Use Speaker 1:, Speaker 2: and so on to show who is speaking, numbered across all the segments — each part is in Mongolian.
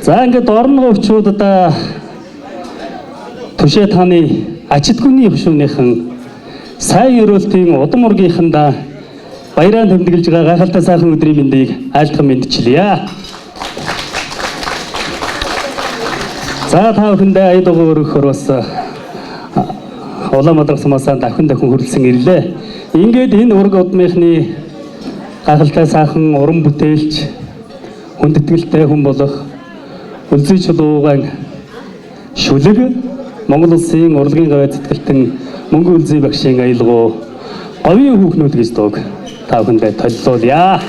Speaker 1: За ингээд орон өвчүүдээ Түшээ тааны ачидгүний хөшөөнийхэн сайн өрөөлтийн удам ургийнхандаа баяраар тэмдэглэж байгаа гайхалтай сайхан өдрийн мэндийг айлтган мэдчилье. За та бүхэндээ ая дугуй өргөхөр бас Улаанбаатар сумаасаа дахин хүрэлцэн ирлээ. Ингээд энэ ураг удмынхны гайхалтай сайхан уран бүтээлч хүндэтгэлтэй хүн болох Үлзий чулуугаан шүлэг Монгол Улсын урлагийн гавь зэтгэлтэн Мөнгө Үлзий багшийн аялгау говийн хүүхнүүд гэж дууг та бүхэндээ толлуулъя.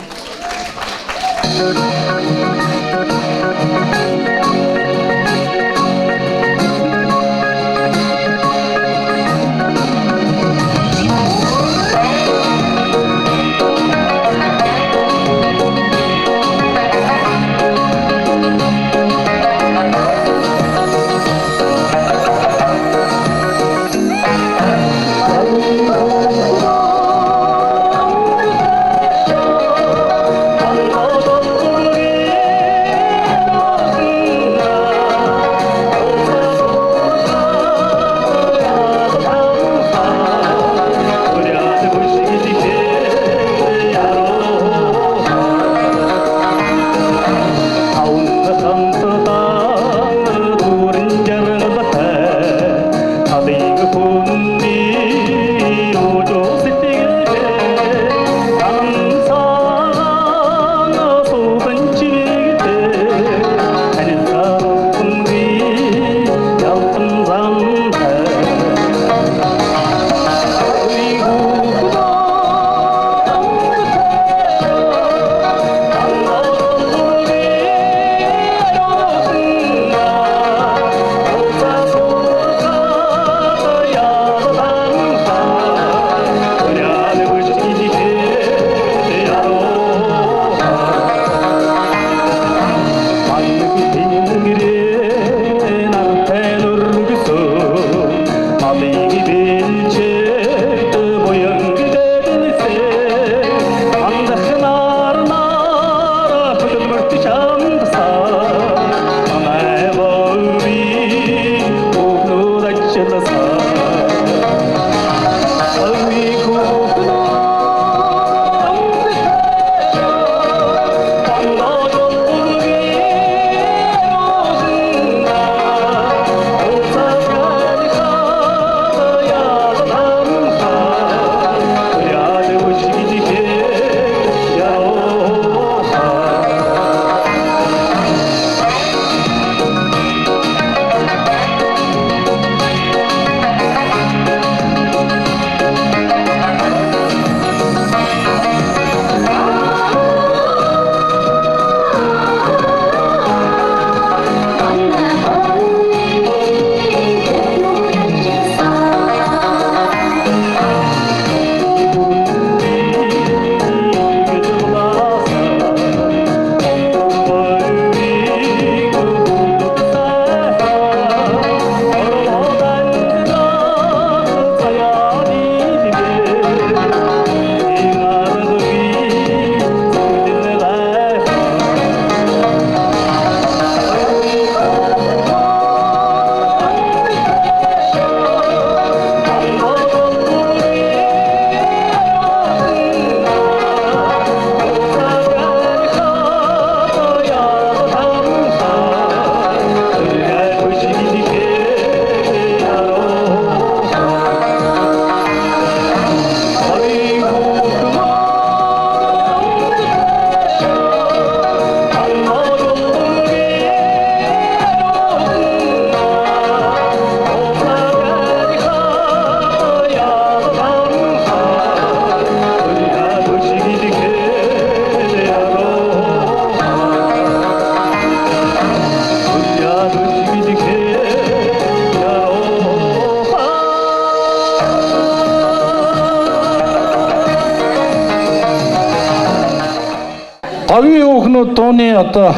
Speaker 2: Говийн хүүхнүүд дууны одоо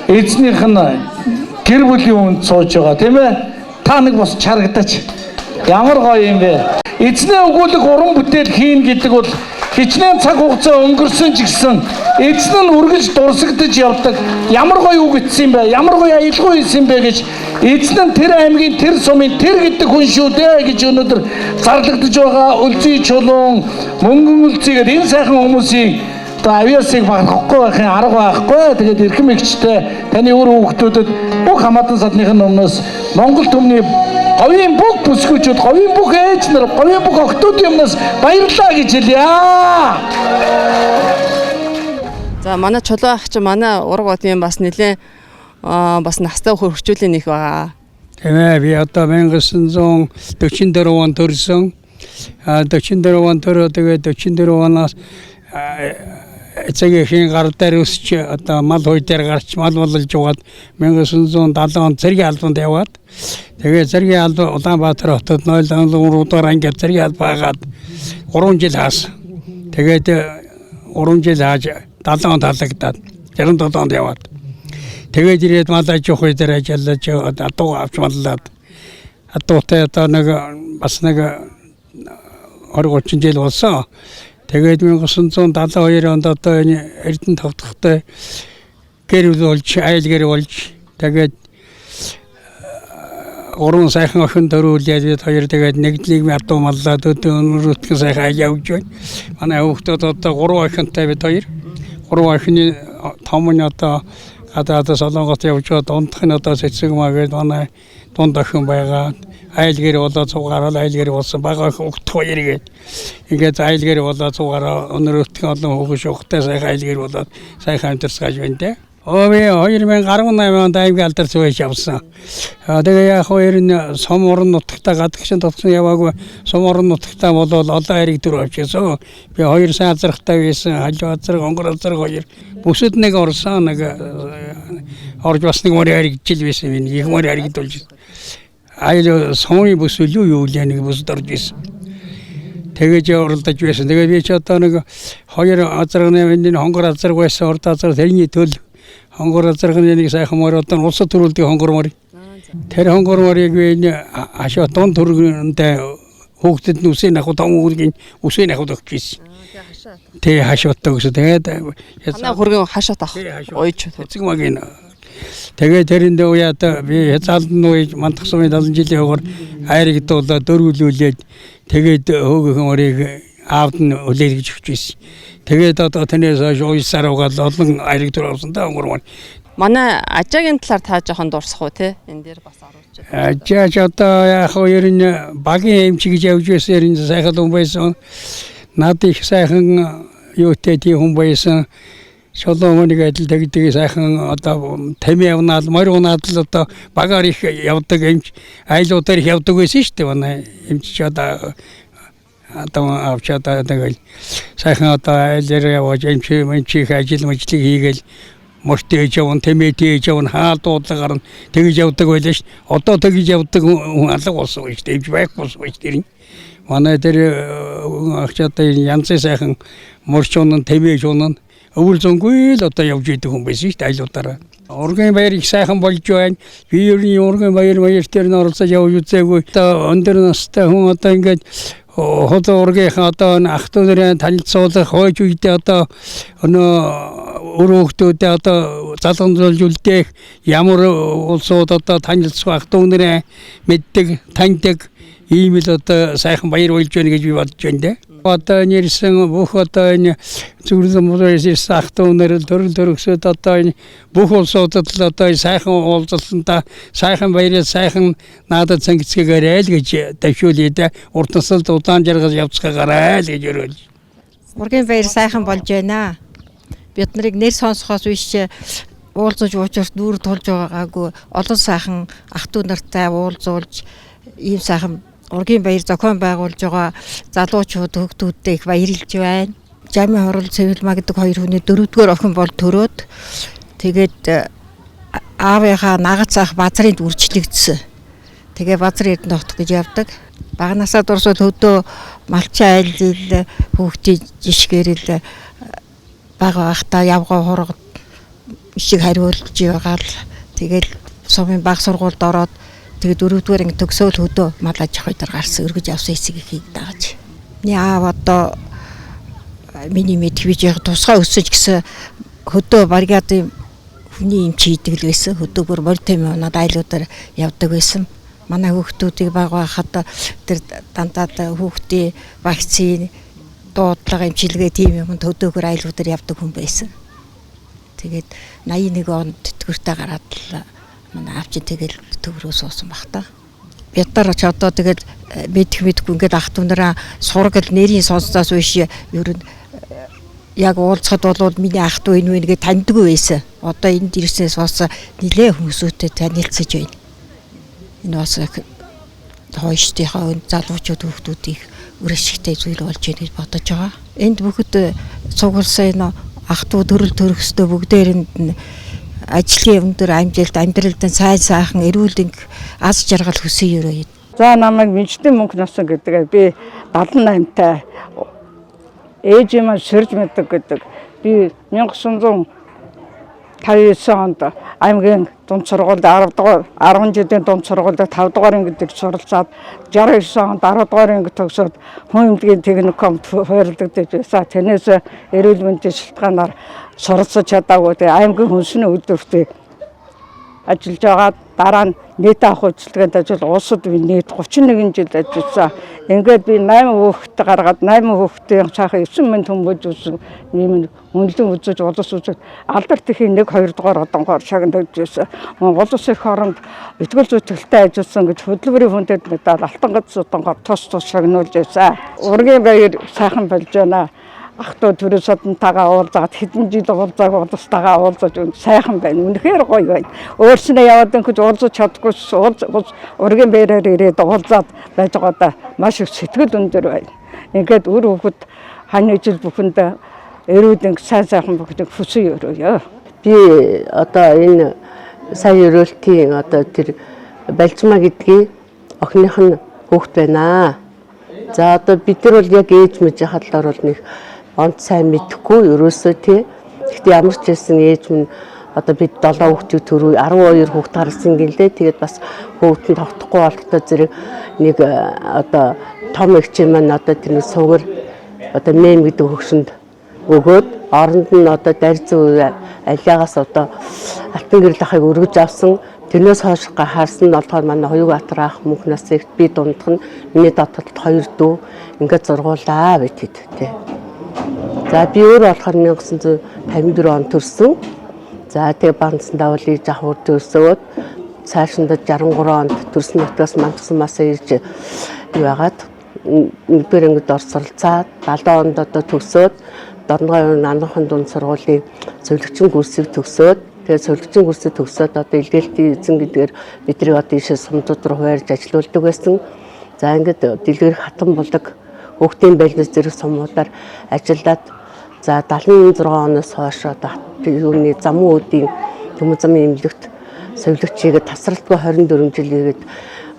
Speaker 2: эзнийх нь гэр бүлийн үнд сууж байгаа тийм ээ. Та нэг бас чарагдаач. Ямар гоё юм бэ? Эзнээ өгүүлэх уран бүтээл хийн гэдэг бол хичнээн цаг хугацаа өнгөрсөн ч гэсэн эзэн нь үргэлж дурсагдж явдаг. Ямар гоё үг итсэн юм бэ? Ямар гоё аялгүй хийсэн бэ гэж эзэн нь тэр аймгийн тэр сумын тэр гэдэг хүн шүү дээ гэж өнөөдөр зарлагдж байгаа Үлзий чулуун, Мөнгөн Үлзий гэдэг энэ сайхан хүмүүсийг одоо авьяасыг багахгүй байхын арга байхгүй. Тэгээд эрхэм эгчтэй таны өр хүүхдүүдэд бүх хамаатан садныхын өмнөөс Монгол түмний говийн бүх бүсгүүчүүд, говийн бүх ээж нар, говийн бүх охтуудын өмнөөс баярлалаа гэж хэлье.
Speaker 3: За манай чулуу ах чи манай ураг удын бас нэлээ бас настай хөргөчүүлийн их байгаа.
Speaker 4: Тийм ээ, би одоо 1944 он төрсөн. 44 он төрөө тэгээд 44 оноос эцэгийн гар дээр өсч одоо мал хой дээр гарч мал болж угаад 1970 он цэргийн албанд яваад тэгээд цэргийн албан Улаанбаатар хотод 0.3 дугаар анги цэргийн албан байгаад 3 жил хаасан. Тэгээд 3 жил хааж 70 онд халагдаад 67 онд яваад тэгээд ирээд мал аж ахуй дээр ажиллаж адуу авч маллаад адуутай одоо нэг бас нэг 20-30 жил болсон. Тэгээд 1972 онд одоо энэ Эрдэнэ тогтохтой гэр бүл болж, айл гэр болж тэгээд уран сайхан охин төрүүлээд бид хоёр тэгээд нэгдлийг адуу маллаад өнөрөтгөн сайхан явж байна. Манай хүүхдүүд одоо 3 охинтой бид хоёр. 3 охины том нь одоо гадаадд Солонгот явж байгаа, дундх нь одоо Цэцэгмаа гэдэг манай дунд охин байгаа. Айл гэр болоод цугаараа айл гэр болсон бага хүүхд хоёр гээд ингээд айл гэр болоод цугаараа өнөрөтгөн олон хүүхд шухтай сайхан айл гэр болоод сайхан амьдарсгаж байна те. Би 2018 онд аймаг алдарч байж явсан. Тэгээ яг хоёр нь сум орон нутагтаа гадагшин тогтсон яваагүй сум орон нутагтаа болоод олон хайрыг төр авчихсан. Би хоёр сайн азрахтай байсан. Хажуу азрах, онгор азрах хоёр. Бүсэд нэг орсон нэг орж бас нэг мөр хайрыг жил байсан юм. Их мөр хайрыг дулж. Айл сумын бүс юу нэг бүс дорж байсан. тэгэж оролдож байсан. Тэгээ би ч одоо нэг хоёр азарганы энэ хонгор азарг байсан урд азар тэрний төл хонгор азарганы нэг сайхан мөр одоо улс төрүүлдэг хонгор мөр. Тэр хонгор мөрийг би ашаа тон төрөндөө хүүхдэд нүсээ нахуу том хүүгийн үсээ нахуу өгчихсэн. Тэгээ хашаатаа гэсэн. Тэгээд
Speaker 3: манай хөргөн хашаат ах ойч
Speaker 4: эцэг магийн тэгээ тэрэндээ уяада би хязаалд нь мандах сумын 70 жилийн хогор хайрагдуулаад дөрвөлүүлээд тэгээд хөөгөн мөрийг аавд нь үлээл гэж өгчээсэн. Тэгээд одоо танаас уйсаар угаал олон хайрагдуул авсан та өнгөрмөр.
Speaker 3: Манай ажаагийн талаар та жоохон дурсах уу те? Энэ дээр бас оруулж байна.
Speaker 4: Ажаач одоо яг хоёр нь багийн эмч гэж явж байсан энэ сайхан хүн байсан. Наад их сайхан юутэй тийм хүн байсан. Шоломоник адил тэгдэг сайхан одоо тамийн явнаал морь унаад л одоо багаар их явдаг эмч айлуудаар их явдаг байсан шүү дээ манай эмч ч одоо авчаад тэгэл сайхан одоо айлаар явж эмч ажил мэжлэг хийгээл мөртөө явна тамитэй явна хаал дуудлагаар нь тэгж явдаг байлаа шүү. Одоо тэгж явдаг хүн алга болсон шүү дээ. Эмч байхгүй болсон шүү дээ. Манай дээр ахчаатай янз сайхан мөрч унан тамиж унан өвөл зөнгөө л одоо явж идэг хүн байсан шүү дээ айлуудаараа. Ургийн баяр их сайхан болж байна. Би ер нь ургийн баяр дээр нь оролцож явж үзээгүй. Одоо өндөр настай хүн одоо ингээд хот ургийнхаа одоо ах トゥ нарын танилцуулах хойч үедээ одоо өрөөгтүүдээ одоо залгамжуулж үлдээх ямар улсууд одоо танилцах ах トゥ нарын мэддэг таньдаг ийм л одоо сайхан баяр болж байна гэж би бодож байна дээ. Одоо нэрсэн бүх одоо энэ зүрхэн мөрөөс ах トゥ нар төрөл төрөсөд одоо энэ бүх улсуудад л одоо сайхан уулзалтанда сайхан баярыг сайхан надад цангицгээрэй л гэж давшуулъя. Урд насалд удаан жаргал явцгаагаарай л гэж өрөөл.
Speaker 5: Ургийн баяр сайхан болж байна. Бид нарыг нэр сонсохоос биш уулзаж уучрах дүүр тулж байгаагүй олон сайхан ах トゥ нартай уулзуулж ийм сайхан ургийн баяр зохион байгуулж байгаа залуучууд хүүхдүүдтэй их баярлж байна. Жамын хорол Цэвэлмаа гэдэг хоёр хүний дөрөвдүгээр охин бол төрөөд тэгээд аавынхаа нагац ах базрын үржлэгдсэн. Тэгээ базар Эрдэнэ тогт гэж явдаг. Багнасаа дурсууд хөдөө малчин айлил хүүхдийн жишгэрэл бага ахта явгаа хургад ишиг хариулж байгаа л тэгэл сумын баг сургуульд ороод тэгээд дөрөвдүгээр анги төгсөөл хөдөө мал аж ахуй дээр гарсан өргөж явсан эцгийг хийх дагаж. Миний аав одоо миний мэдхвэж яг тусгай өсөж гэсэн хөдөө бригадын хүний эмч хийдэг л байсан. Хөдөө бүр морьтой манад айлуудаар явдаг байсан. Манай хүүхдүүдийг бага байхад тэр дандаа хүүхдийн вакцины дуудлага эмчилгээ тийм юм төдөөгөр айлуудаар явдаг хүн байсан. Тэгээд 81 онд тэтгэвртэй гараад л манай аав чинь тэгэл төврөө суусан баг та. Бид нар ч одоо тэгэл мэдгүй ингээд ах トゥ нараа сургал нэрийн сонсоос биш ер нь яг уулзахад бол миний ах トゥ энэ үнийг таньдгүй байсан. Одоо энд ирснээс бас нэлээ хүмүүстэй танилцж байна. Энэ бас хойштийнхаа залуучууд хүүхдүүдийг үргэлжлэхтэй зүйл болж байна гэж бодож байгаа. Энд бүгд цугласан энэ ах トゥ төрөл төрөхсдөө бүгдээрэнд нь ажлын өндөр амжилт, амьдралд сайн сайхан эрүүл аз жаргал хүсье өрөө.
Speaker 6: За намайг Мэнчтэн мөнх носон гэдэг. Би 78-тай. Ээж юм сэрж мэддэг гэдэг. Би 1959 онд аймгийн дунд сургуульд 10 жилийн дунд сургуульд 5 дугаар ангид суралцаад 69 онд 10 дугаар ангид төгсөөд хүн эмнэлгийн техникумд хойрлогдож байсан. Тэрнээс эрүүл мэндийн шалтгаанаар суралцаж чадаагүй. Тэгээ аймгийн хүнсний үйлдвэрт ажиллаж байгаа. Дараа нь нийт авах үйлчлэгэнд ажил улсад би нийт 31 жил ажилласан. Ингээд би 8 хүүхэдтэй гаргаад 8 хүүхдийн цаахан 9 минут хүмүүж үзсэн. Ийм үнэлэн үзэж улс үзэж алдарт ихийн 1-2 дугаар одонгоор шагнаж байсан. Улс их оронд итгэл зүтгэлтэй ажилласан гэж хөдөлмөрийн хүндэт медаль алтан гац одонгоор тус шагнуулж байсан. Ургийн баяр сайхан болж байна. Ах トゥ төрөө содонтойгоо уулзаад хэдэн жил уулзааг улстайгаа уулзаж сайхан байна. Үнэхээр гоё байна. Өөрснөө яваад ингэж уулзаж чадахгүй ургийн баяраар ирээд уулзаад байж байгаадаа маш их сэтгэл өндөр байна. Ингээд үр хөвгөд хань ижил бүхэнд эрүүл сайн сайхан бүхэнд хүсье өрөөё.
Speaker 7: Би одоо энэ сайн өрөөлтийн одоо тэр Балжмаа гэдгийг охиных нь хүүхэд байна. За одоо бид нар бол яг ээж мэж хадлаар бол нэг онц сайн мэдхгүй ерөөсөө тий. Гэхдээ ямар ч байсан ээж минь одоо бид 7 хүүхдийг төрөв 12 хүүхд гарсан гэлээ. Тэгээд бас хүүхэд нь тогтохгүй болохтой зэрэг нэг одоо том эгч маань одоо тэрний сугар одоо мэм гэдэг хөгшөнд өгөөд оронд нь одоо дарьц үе алиагаас одоо алтан гэрэл ахыг өргөж авсан. Тэрнээс хойш харсан нь болохоор манай Хоёугбаатар ах мөнх насыг би дундх нь миний дотоод 2 дүү ингээд зургуулаа битэд тий. За би өөр болохоор 1954 он төрсөн. За тэгээ бандсан давлыг жахуур төрсөөд цаашинда 63 онд төрсөн нутгаас мандсамаасаа ирж яагаад нэгдүгээр ангид орж суралцаад 70 онд одоо төгсөөд Дорногой Нанхан дунд сургуулийн зөвлөгчийн курсыг төгсөөд тэгээ зөвлөгчийн курсыг төгсөөд одоо илгээлтийн эзэн гэдгээр бидний одоо ийшээ сумдууд руу хуурж ажиллаулдаг байсан. За ингээд дэлгэр хатан булаг хүүхдийн байлнаас зэрэг сумуудаар ажиллаад за 76 оноос хойш одоо юуны замун үүдийн төмөн замын эмнэлэгт совилогчийгээ тасралтгүй 24 жил ирээд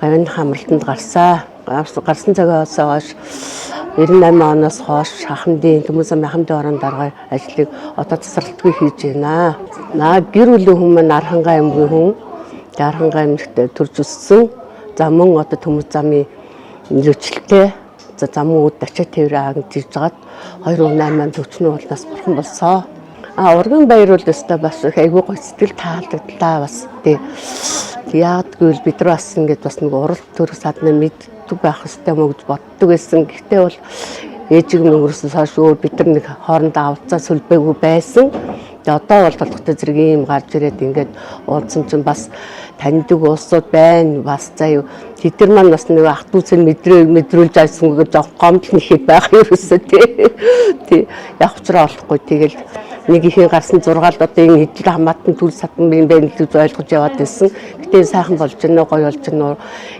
Speaker 7: гавьяаны хамралтанд гарсан цагаас хойш 98 оноос хойш хахамдын төмөн замын хахамдын орон даргай ажлыг одоо тасралтгүй хийж байна. Гэр бүлийн хүн маань Архангай аймгийн хүн. Архангай аймагт төрж өссөн. За мөн одоо төмөн замын эмнэлэгчлээ замун үүд ачаа тээврээ хангиж жагаад 2008 төвчнөө болноос бурхан болсоо. Ургийн баяр бол өстой бас айгүй гой сэтгэл таалагдлаа бас тий. Яадгүй бид нар бас ингэж бас нэг урал төрөх садна мэддэг байх хэрэгтэй мөгж боддог байсан. Гэхдээ бол ээжиг мөнгөрсөн хойш бид нар нэг хоорондоо авцаа сүлбээгүй байсан. Тэгээ одоо бол толгойтой зэрэг ийм гарч ирээд ингээд уулзсан чинь бас таньдаг улсууд байна. Бас заяа тэд нар маань бас нэг ах トゥ цэн мэдрүүлж айсан гэж гомдол нэхэд байх ерөөсөө тий. Яг учраа болохгүй тэгэл нэг ихийн гарсан 6-д одоо энэ хэдэл хамаатан төл сатан байна гэж ойлгож яваад байсан. Гэтэ сайхан болж байна, гоё болж байна.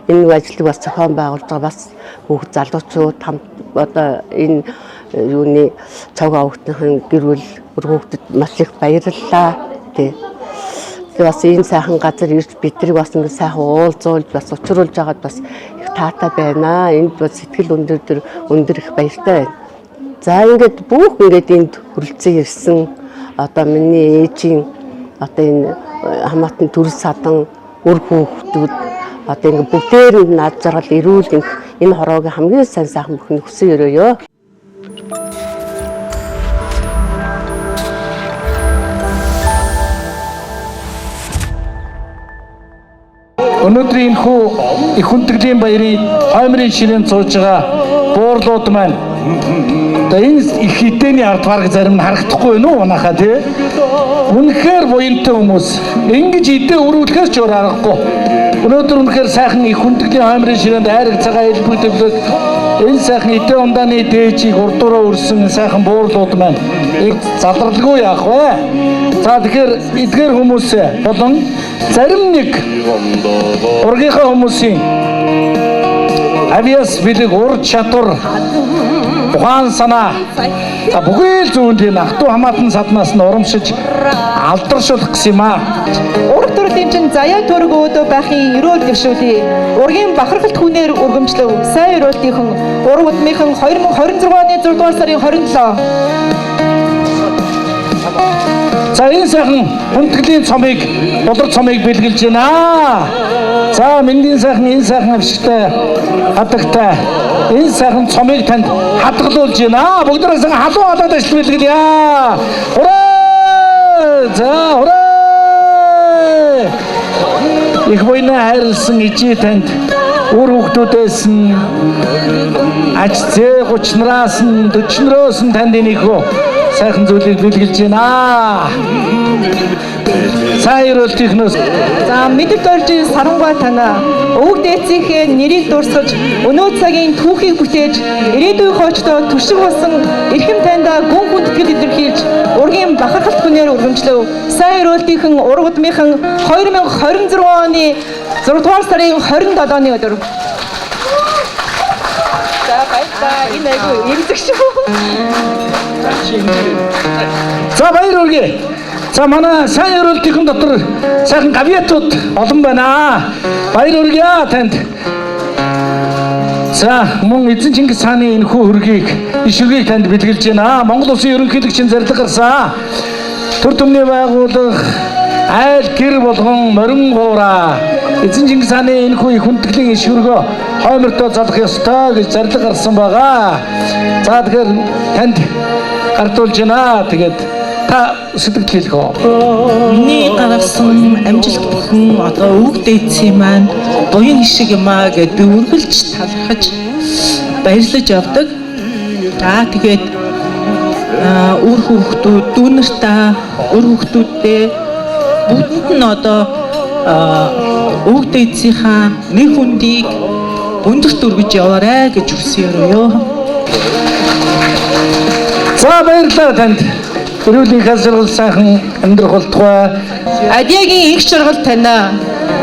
Speaker 7: Энэ ажлыг бас зохион байгуулж байгаа бас хүүхд залуучууд хамт одоо энэ юуны цог авахтын гэр бүл хүүхдэд маш их баярлалаа тий. Тэгээ бас энэ сайхан газар ирж бидрийг бас ингэ сайхан уулзуулж бас учруулж байгаад бас их таатай байна. Энд бас сэтгэл өндөр их баяртай байна. За ингээд бүх ингээд энд хүрэлцэн ирсэн одоо миний ээжийн одоо энэ хамаатан төрөл садан үр хүүхдүүд одоо ингээд бүгдээр нь над жаргал эрүүл энэ хороогийн хамгийн сайн сайхан бүхэн хүсэн өрөөё.
Speaker 2: өнөөдрийн хүү их хүндэтгэлийн баярын хоймрын ширээнд сууж байгаа буурлууд маань энэ их хідээний ард бараг зарим нь харагдахгүй байна уу манайхаа тий. Үнэхээр буянтай хүмүүс ингэж идэ өрүүлэхээс ч өөр аргагүй. Өнөөдөр үнэхээр сайхан их хүндэтгэлийн хоймрын ширээнд айраг цагаан элбэгдэлд энэ сайхан идэ ундааны дээжийг урдуураа өрсөн сайхан буурлууд маань их залралгүй яах вэ? За тэгэхээр эдгээр хүмүүс болон зарим нэг ургийнхаа хүмүүсийн авиас бэлэг ур чадвар ухаан санаа бүхэл зүүнд энэ ах トゥ хамаатан саднаас нь урамшиж алдаршуулах гэсэн юм аа.
Speaker 8: Ураг төрлийн чинь заяа төрөг өөдөө байхын өрөөл гэршүүлээ. Ургийн бахархалт хүнээр өргөмжлөв. Сайн өрөөлтийнхэн ураг удмынхан 2026 оны 6 дугаар сарын 27.
Speaker 2: За энэ сайхан хүндэтгэлийн цомыг болор цомыг бэлгэлж байна. За мэндийн сайхан энэ сайхан авшигтай хадагтай энэ сайхан цомыг танд хадгалуулж байна. Бүгдээрээ сайхан халуун халаад ажил бэлгэлье. Ураа! За ураа! Их буйна хайрлсан ижи танд үр хүүхдүүдээс нь аж зээ 30 нараас нь 40 нараас нь танд энийхөө сайхан зүйлийг бэлгэлж байна. Сайн өрөөлтийнхнөөс
Speaker 8: За мэддэг доржийн сарангаа танаа өвөг дээцийнхээ нэрийг дурсгаж өнөө цагийн түүхийг бүтээж ирээдүйн хоочдоо түшиг болсон эрхэм таньда гүн хүндэтгэл илэрхийлж ургийн бахархалт хүнээр өргөмжлөв. Сайн өрөөлтийнхэн ураг удмынхан 2026 оны 6 дугаар сарын 27-ны өдөр. За баярлалаа. Энэ айгүй яригдчих шүү.
Speaker 2: За баяр хүргэе. За манай сайн өрөөлтийн дотор сайхан гавьятууд олон байна. Баяр хүргэе танд. За мөн эзэн Чингис хааны энэ хүү хөргийг ишвэргийг танд бэлгэлж байна. Монгол улсын ерөнхийлөгчийн зарлиг гарсан. Төр төмний байгууллага айл гэр болгон морин гуураа эзэн Чингис хааны энэ хүү их хүндэтгэлийн ишвэргөө хоймортой залах ёстой гэж зарлиг гарсан байгаа. За тэгэхээр танд гардуулж байна. Тэгээд та сэтгэл хэлэх үү?
Speaker 9: Миний гаргасан амжилт бүхэн одоо өвөг дээдсийн маань буян хишиг юм аа гэд би үргэлж талархаж баярлаж явдаг. За тэгээд үр хүүхдүүд, дүүнэртээ, үр хүүхдүүдтэй бүгдэнд нь одоо өвөг дээдсийнхаа нэг хүндийг өндөрт өргөж яваарай гэж хүсье ёо.
Speaker 2: За баярлалаа танд. Өрөөлийн хасрал сайхан амьдрах болтугай.
Speaker 8: Адиагийн их жаргал танаа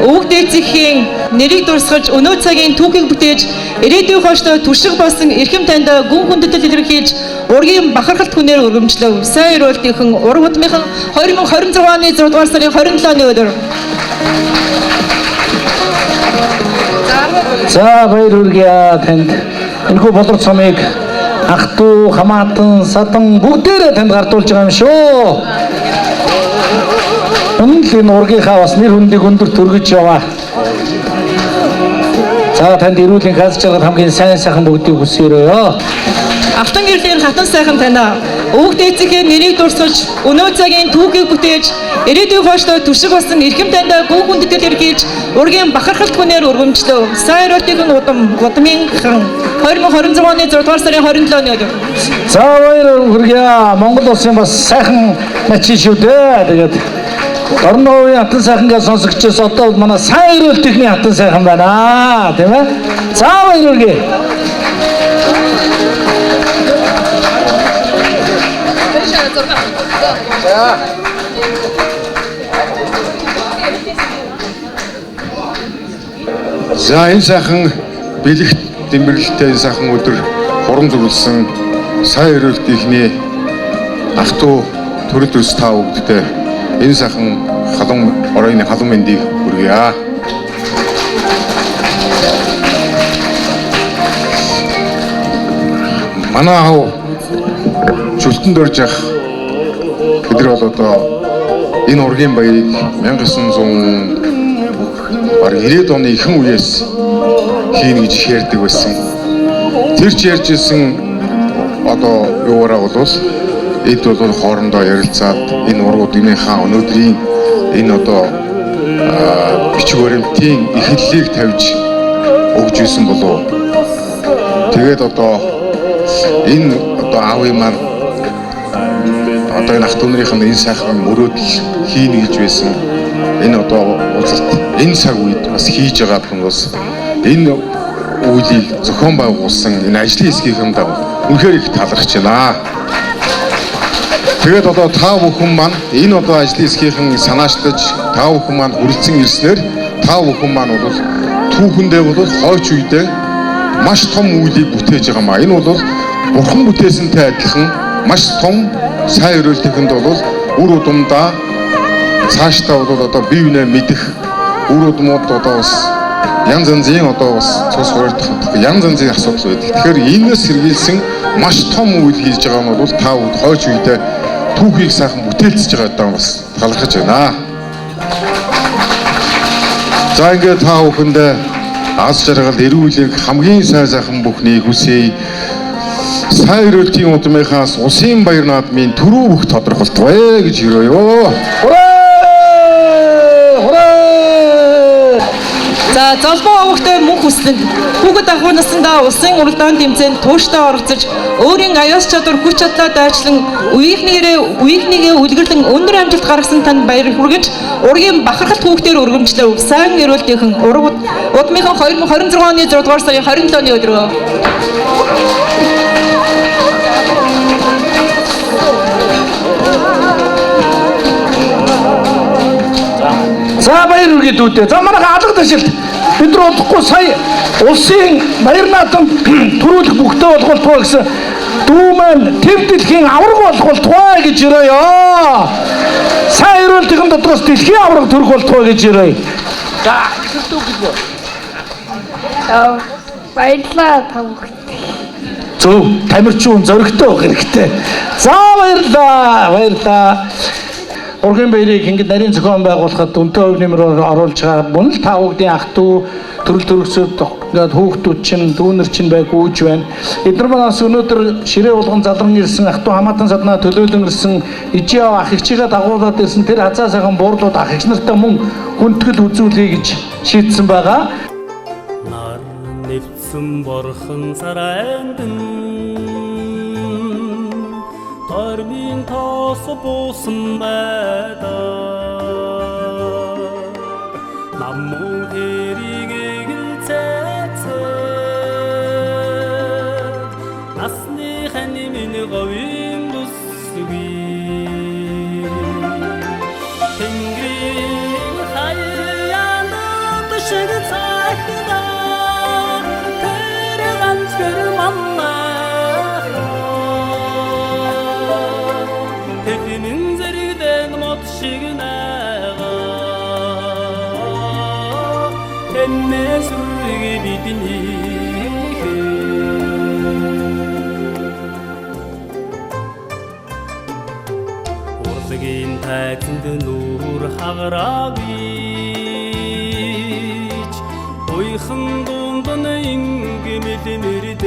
Speaker 8: өвөг дээдсийн нэрийг дурсгаж өнөө цагийн түүхийг бүтээж ирээдүйн хоочдоо түшиг болсон эрхэм таньда гүн хүндэтгэл илэрхийлж ургийн бахархалт хүнээр өргөмжлөв. Сайн өрөөлтийнхэн ураг удмынхан 2026 оны 6 дугаар сарын 27-ны өдөр.
Speaker 2: За баяр хүргэе танд. Энэхүү болор цомыг ах トゥ хамаатан садан бүгдээрээ танд гардуулж байгаа юм шүү. Үнэн л ургийнхаа бас нэр хүндийг өндөр төргөж яваа. За танд эрүүлийн хас жаргал хамгийн сайн сайхан бүгдийг хүсээрөө.
Speaker 8: Автан гэрлийн хатан сайхан танаа өвөг дээдсийнхээ нэрийг дурсгаж өнөө цагийн түүхийг бүтээж ирээдүйн хоочдоо түшиг болсон эрхэм таньда гүн хүндэтгэл илэрхийлж ургийн бахархалт хүнээр өргөмжлөв. Сайн өрөөлтийн удмынхан 2026 оны 6 дугаар сарын 27-ны өдөр.
Speaker 2: За баяр хүргэе. Монгол улсын бас сайхан начин шүү дээ. Тэгээд орон нутгийн хатан сайхангаа сонсогчоос одоо манай сайн өрөөлтийнхний хатан сайхан байна. Тийм ээ? За баяр хүргэе.
Speaker 10: За энэ сайхан бэлэгт дэмбэрлэлтэй сайхан өдөр хурам зөвлөсөн сайн өрөөлтийнхний ах トゥ төрөл төс та бүгдээ энэ сайхан халуун оройн халуун мэндийг хүргье. Манай аав чөлтөнд орж явах бид нар бол одоо энэ ургийн баярыг 1990 оны ихэнх үеэс хийнэ гэж ярьдаг байсан. Тэр ч ярьж ирсэн одоо юугаараа бол эд бол хоорондоо ярилцаад энэ ургуудынхаа өнөөдрийн энэ одоо бичиг баримтын эхлэлийг тавьж өгж исэн болов. Тэгээд одоо энэ одоо аавын маань одоо энэ ах トゥ нарын энэ сайхан мөрөөдөл хийнэ гэж байсан. Энэ одоо уулзалт энэ цаг үед бас хийж байгаа хүмүүс энэ үйлийг зохион байгуулсан энэ ажлын хэсгийн дагуу үнэхээр их талархаж байна. Тэгээд одоо та бүхэн маань энэ одоо ажлын хэсгийн санаачлаж та бүхэн маань хүрэлцэн ирснээр та бүхэн маань бол түүхэндээ бол хойч үедээ маш том үйлийг бүтээж байгаа маа. Энэ бол бурхан бүтээсэнтэй адилхан маш том сайн өрөөлтөнд бол үр удамдаа цаашдаа бол одоо бие биенээ мэдэх үр удмууд одоо бас янз янзын одоо бас цус хуурдах янз янзын асуудал байдаг. Тэгэхээр энэс сэргийлсэн маш том үйл хийж байгаа нь бол та хойч үедээ түүхийг сайхан бүтээлцэж байгаадаа бас талархаж байна. За ингээд та бүхэндээ аз жаргал эрүүлэг хамгийн сайхан бүхнийг хүсье. Сайн өрөөлтийн удмынхаас Усын Баяр наадмын түрүү бүх тодорхойлтгоё гэж өрөөё.
Speaker 8: За залбаа овогтой мөнх хүслэнд хүүхэд ахуй насндаа улсын уралдаан тэмцээнд тууштай оролцож өөрийн аяас чадвар хүч чадлаа дайчлан үеийнхнийгээ үлгэрлэн өндөр амжилт гаргасан танд баяр хүргэж ургийн бахархалт хүүхдээр өргөмжлөв. Сайн эрүүлтийнхэн удмынхан 2026 оны 6 дугаар сарын 27-ны өдрөө.
Speaker 2: За баяр үргээ дүүдээ. За манайха алга ташилт бид нар удахгүй сая улсын баяр наадам төрүүлэх бүгдөө болгоолтгоо гэсэн дүү маань тэв дэлхийн авраг болгоолтгоо гэж өрөөё. Сайн эрүүлтийн дотроос дэлхийн авраг төрөх болтгоо гэж өрөөё. За ихэнхдээ гэлээ.
Speaker 6: Баярлалаа та бүхэн.
Speaker 2: Зөв тамирчин зөрөгтэй байх хэрэгтэй. За баярлалаа. Ургийн баярыг ингэж нарийн зохион байгуулахад үнэтэй хувь нэмрээр оруулж байгаа мөн л та бүгдийн ах トゥ төрөл төрөсөд ингээд хүүхдүүд чинь дүүнер чинь байгүйж байна. Эдгээр манаас өнөөдөр ширээ болгон залран ирсэн ах トゥ хамаатан саднаа төлөөлөн ирсэн ижээ ах эгчигээ дагуулад ирсэн тэр хазаа сайхан буурлууд ах эгч нартай мөн хүндэтгэл үзүүлэе гэж шийдсэн байгаа.
Speaker 11: Нар нэвсэн борхон сарайнд Тормын тоос буусан байдаа Наммуу хэрийг гэлцээцээд Насны хани миний говийн бүсгүй Тэнгэрийн хаяанд шиг цахнаа Тэр ганцгэр маммаа Месүрги бидний Урлагийн тайзанд нүүр хагарагич Уйхан дунд ингэмэлмэрдэг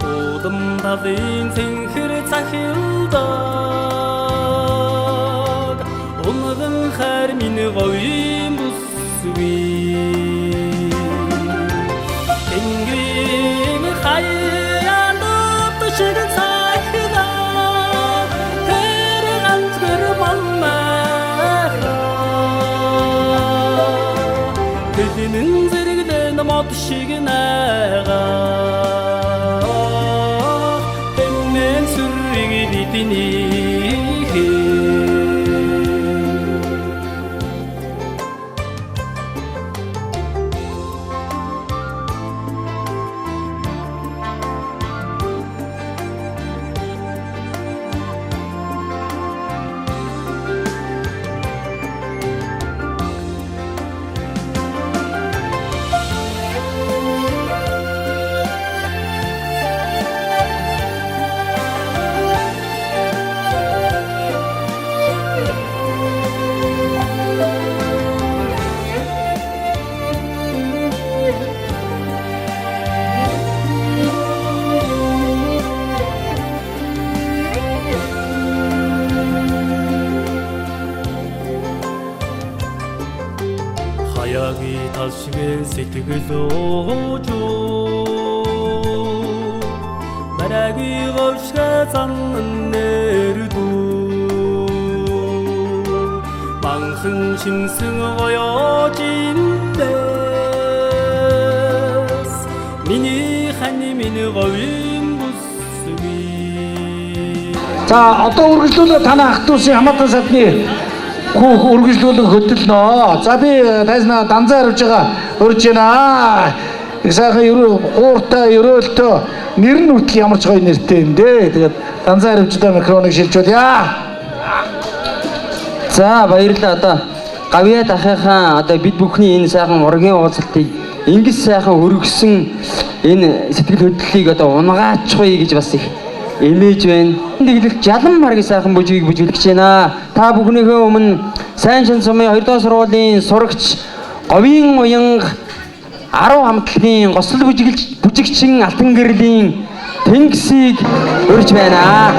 Speaker 11: Удам тавын цэнхэр цахилдаг Унган хар миний говийн бүсгүй Тэнгэрийн хаяанд шиг цахина Тэр ганцгэр маммаа Тэднэн зэрэгдэн мод шиг найгаа Тэмнэн сүргийг бидний сэтгэлөөж Бараги гошга занн нэрдүү Манхан шинсэн гоёж индэс Миний хани миний говийн бүсгүй
Speaker 2: За одоо үргэлжлүүлээ танай ах トゥ усын хамаатан садны хүүх үргэлжлүүлэн хөдөлнө. За би тайзнаа данзаа харж байгаа өрж байна. Их сайхан ууртай өрөөлтөө нэр нь үтл ямар ч гоё нэртэй юм дээ. Тэгээд данзаа харивчдаа микрофоныг шилжүүлье.
Speaker 12: За баярлалаа. Одоо гавьяа дахихаа одоо бид бүхний энэ сайхан ургийн уулзалтыг ингэж сайхан өргөсөн энэ сэтгэл хөдлөлийг одоо унгаачихъя гэж бас их эмээж байна. Тэгэлж жалан маргийн сайхан бүжгийг бүжиглэж байна. Та бүхнийхээ өмнө сайн шин сумын 2 дугаар сургуулийн сурагч Говийн уянга 10 хамтлагийн госол бүжигчин алтан гэрлийн Тэнгисийг урьж байна.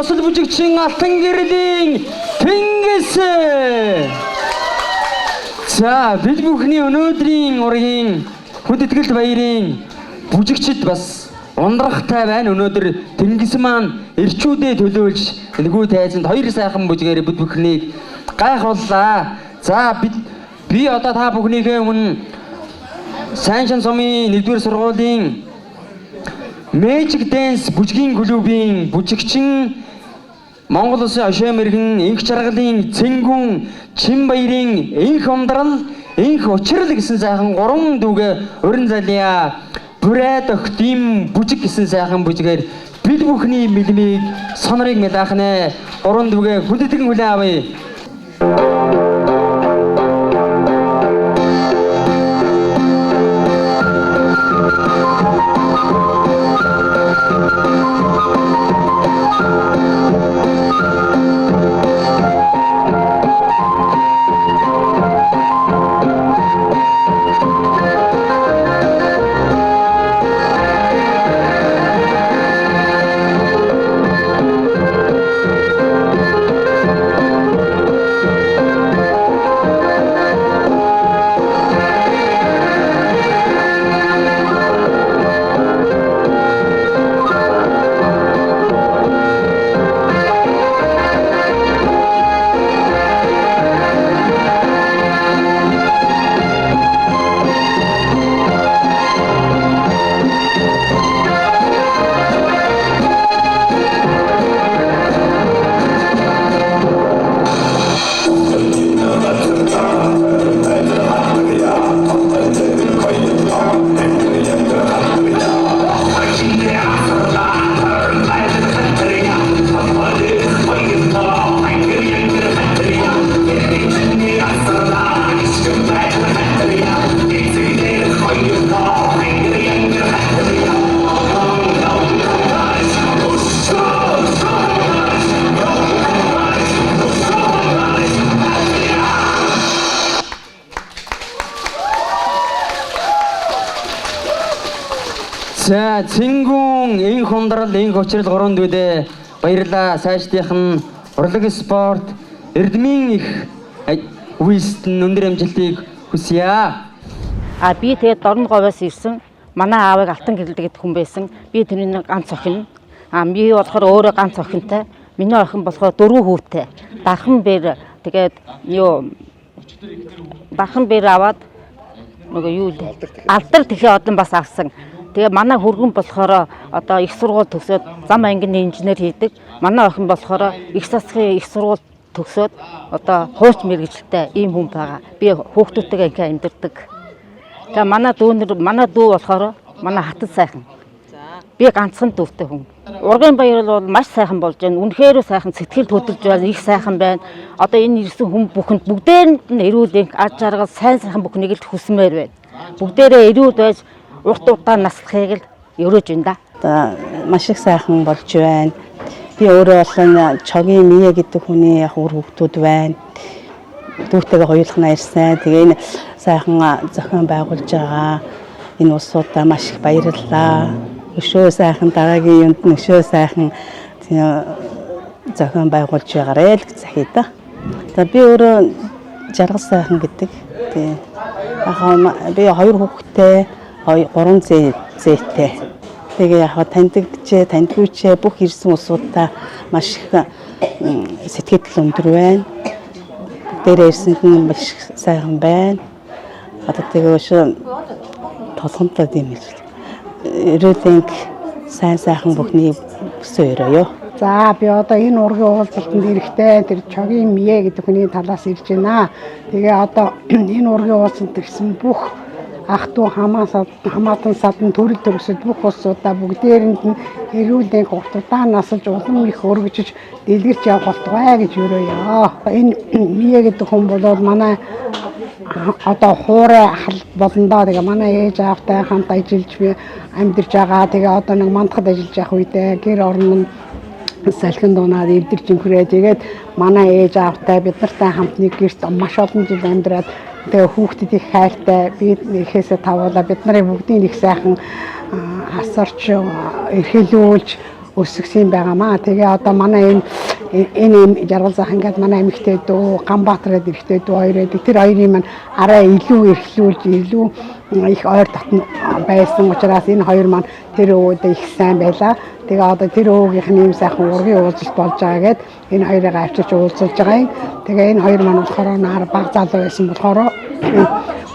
Speaker 12: госол бүжигчин алтан гэрлийн Тэнгис. За бид бүхний өнөөдрийн ургийн хүндэтгэл баярын бүжигчд бас ундрахтай байна. Өнөөдөр Тэнгис маань эрчүүдээ төлөөлж нэггүй тайзанд хоёр сайхан бүжгээр бид бүхнийг гайхууллаа. За би одоо та бүхнийхээ өмнө Сайн шин сумын 1-р сургуулийн Magic Dance бүжгийн клубын бүжигчин Монгол Улсын Ошоо мэргэн инх жаргалын Цэнгүүн Чимбаярын инх ундрал инх учрал гэсэн сайхан 3 дүүгээ уран залиа бүрээд огт им бүжиг гэсэн сайхан бүжгээр бид бүхний мэлмийг сонорыг мэдахнэ 3 дүүгээ хүндэтгэн хүлээн авъя. За Цэнгүүн энх хундрал энх учрал 3 дүүдээ баярлаа. Сайждынх нь урлаг спорт эрдмийн их үйлсэд өндөр амжилтыг хүсье.
Speaker 13: Би тэгээд Дорн говьоос ирсэн. Манай аавыг алтан гэрэлдэг хүн байсан. Би тэрний ганц охин. Би болохоор өөрөө ганц охинтой. Миний охин болохоор 4 хүүтэй. Дархан бэр тэгээд дархан бэр аваад нөгөө юу алдар тэхээ одон бас авсан. Тэгээ манай хөргөн болохоор одоо их сургууль төгсөөд зам ангины инженер хийдэг. Манай охин болохоор их засгийн их сургууль төгсөөд одоо хууч мэргэжилтэй ийм хүн байгаа. Би хүүхдүүдтэйгээ ингээ амьдардаг. Тэгээ манай дүү болохоор манай хатад сайхан. Би ганцхан дүүтэй хүн. Ургийн баяр бол маш сайхан болж байна. Үнэхээр сайхан сэтгэл хөдлөж байна. Их сайхан байна. Одоо энэ ирсэн хүн бүхэнд бүгдээрэнд нь эрүүл энх аж аргал сайн бүхнийг л хүсмээр байна. Бүгдээрээ эрүүл байж урт удаа наслахыг л өрөөж байна да.
Speaker 14: Одоо маш их сайхан болж байна. Би өөрөө бол чогийн Мие гэдэг хүний яг үр хүүхдүүд байна. Дүүтэйгээ хоёулахнаа ирсэн. Тэгээ энэ сайхан зохион байгуулж байгаа энэ улсуудаа маш их баярлалаа. Өшөө сайхан дараагийн юунд өшөө сайхан зохион байгуулж байгаарэ л гэж захий да. За би өөрөө жаргал сайхан гэдэг. Тэгээ би 2 хүүхэдтэй 3 зээтэй. Тэгээ яг тандгүйчээ бүх ирсэн улсуудаа маш их сэтгэл өндөр байна. Дээрээ ирсэнд нь маш сайхан байна. Одоо тэгээ өшөө толгомтой юм л. Эрүүлэнг сайхан бүхний өсөөрөө.
Speaker 6: За би одоо энэ ургийн уулзалтанд ирэхдээ тэр чогийн Мие гэдэг хүний талаас ирж байна. Тэгээ одоо энэ ургийн уулзалт ирсэн бүх ах トゥ хамаатан садан төрөл төрөсөд бүх улсуудаа бүгдээрэнд нь эрүүлэн хурдтай насалж улам их өргөжж дэлгэрч явах болтугай гэж өрөөё. Энэ Мие гэдэг хүн бол манай одоо хуурай ахал болондоо тэгээ манай ээж аавтай хамт ажиллаж би амьдарч байгаа. Тэгээ одоо нэг мандахад ажиллаж явах үедээ гэр орон нь салхин дуунаад эвдэрч инхрээ. Тэгээд манай ээж аавтай бид нартай хамт нэг гэрт маш олон жил амьдраад тэгээ хүүхдэд их хайртай би ихээсээ тавуулаа бид нарын бүгдийн их сайхан асарч эрхэлүүлж өсгсөн байгаамаа. Тэгээ одоо манай энэ жаргал зах ингээд манай эмэгтэй дүү Ганбаатар гэдэг эмэгтэй дүү хоёр байдаг. Тэр хоёрын маань арай илүү эрхлүүлж илүү их ойр татна байсан учраас энэ хоёр маань тэр өвөдөө их сайн байлаа. Тэгээ одоо тэр өвгийнхний юм сайхан ургийн уулзалт болж байгаа гэд энэ хоёрыг авчирч уулзалж байгаа юм. Тэгээ энэ хоёр маань болохоор наар баг залуу байсан болохоор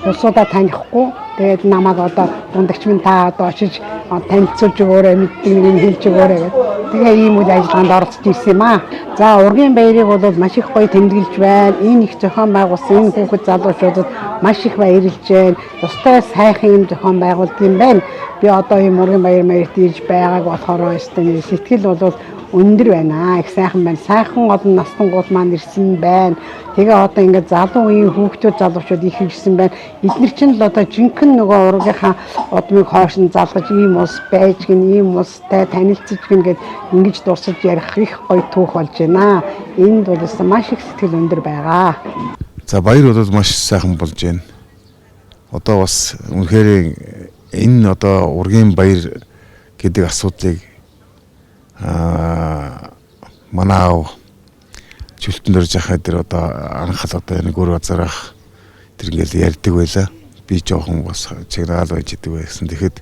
Speaker 6: улсуудаа танихгүй. Тэгээд намайг одоо дундагч минь та одоо очиж танилцуулж өгөөрэй мэддэг нэг хэлж өгөөрэй гэдэг. Тэгээ ийм үйл ажиллагаанд оролцож ирсэн юм аа. За ургийн баярыг бол маш их гоё тэмдэглэж байна. Энэ их зохион байгуулсан энэ хүүхэд залуучуудад маш их баярлж байна. Тустай сайхан юм зохион байгуулдаг юм байна. Би одоо ийм ургийн баярт ирж байгааг болохоор сэтгэл бол өндөр байна. Их сайхан байна. Сайхан олон настангууд маань ирсэн байна. Тэгээ одоо ингээд залуу үеийн хүүхдүүд залуучууд их ирсэн байна. Эдгээр чинь л одоо жинхэнэ нөгөө ургийнхаа удмыг хойш нь залгаж ийм ус байж гин ийм устай танилцж гин гэд ингэж дурсаж ярих их гоё түүх болж байна. Энд бол маш их сэтгэл өндөр байгаа.
Speaker 10: За баяр бол маш сайхан болж байна. Одоо бас үнэхээр энэ одоо ургийн баяр гэдэг асуудлыг манай аав чөлтөн дөрж яхаа тэр одоо анхаал одоо нэг өөр газарах тэр ингээл ярьдаг байлаа. Би жоохон бас чигнаал байж идэг байсан. Тэгэхэд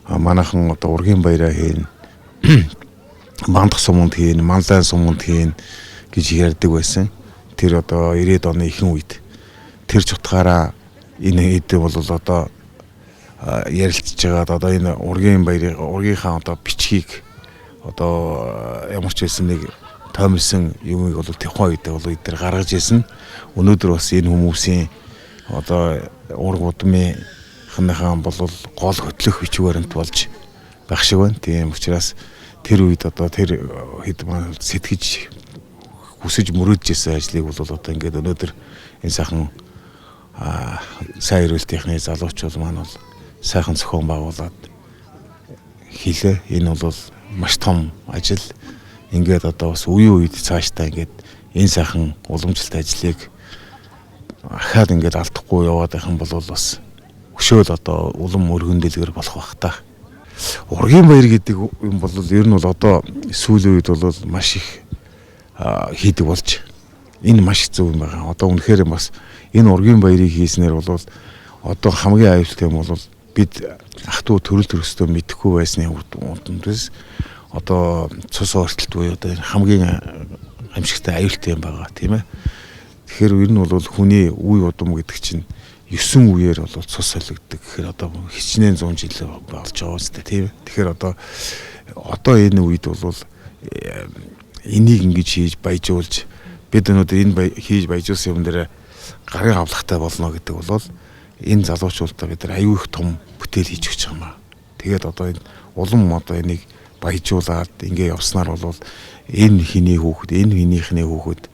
Speaker 10: манайхан одоо ургийн баяраа хийн, мандах суманд хийн, манлайн суманд хийн гэж ярьдаг байсан. Тэр одоо 90-ад оны ихэнх үед тэр ч утгаараа энэ хэд бол одоо ярилцж байгаад одоо энэ ургийн баярыг ургийнхаа одоо бичгийг одоо ямар ч байсан нэг томилсон юмыг бол тухайн үед бол эдгээр гаргаж ирсэн. Өнөөдөр бас энэ хүмүүсийн одоо ураг удмын ханахаан бол гол хөтлөх хүч баримт болж байх шиг байна. Тийм учраас тэр үед одоо тэр хэд маань сэтгэж хүсэж мөрөөдж ирсэн ажлыг бол одоо ингээд өнөөдөр энэ сайхан сайн эрүүлтийнхний залуучууд маань бол сайхан зохион байгуулад хийлээ. Энэ бол маш том ажил. Ингээд одоо бас үеийн үед цаашдаа ингээд энэ сайхан уламжлалт ажлыг ахаад ингээд алдахгүй яваад байх юм бол бас өшөөл одоо улам өргөн дэлгэр болох бах та. ургийн баяр гэдэг юм бол ер нь бол одоо сүүлийн үед бол маш их хийдэг болж энэ маш зөв юм байна. Одоо үнэхээр бас энэ ургийн баярыг хийснээр бол одоо хамгийн аюултай юм бол бид ах トゥ төрөл төрөстөө мэдэхгүй байсны үндээс одоо цус өөрчлөлт буюу одоо хамгийн амжигтай аюултай юм байгаа тийм ээ. Тэгэхээр ер нь бол хүний үе удам гэдэг чинь 9 үеэр бол цус солигддог. Тэгэхээр одоо хичнээн 100 жил болж байгаа үстэй тийм ээ. Тэгэхээр одоо энэ үед бол энийг ингэж хийж баяжуулж бид өнөөдөр энэ хийж баяжуулсан юм дээр гарын авлагтай болно гэдэг бол энэ залуучуудаа бид нар аюу их том бүтээл хийж өгч байгаа юм. Тэгээд одоо энэ улам одоо энийг баяжуулаад ингэ явснаар бол энэ хиний хүүхэд, энэ хинийхний хүүхэд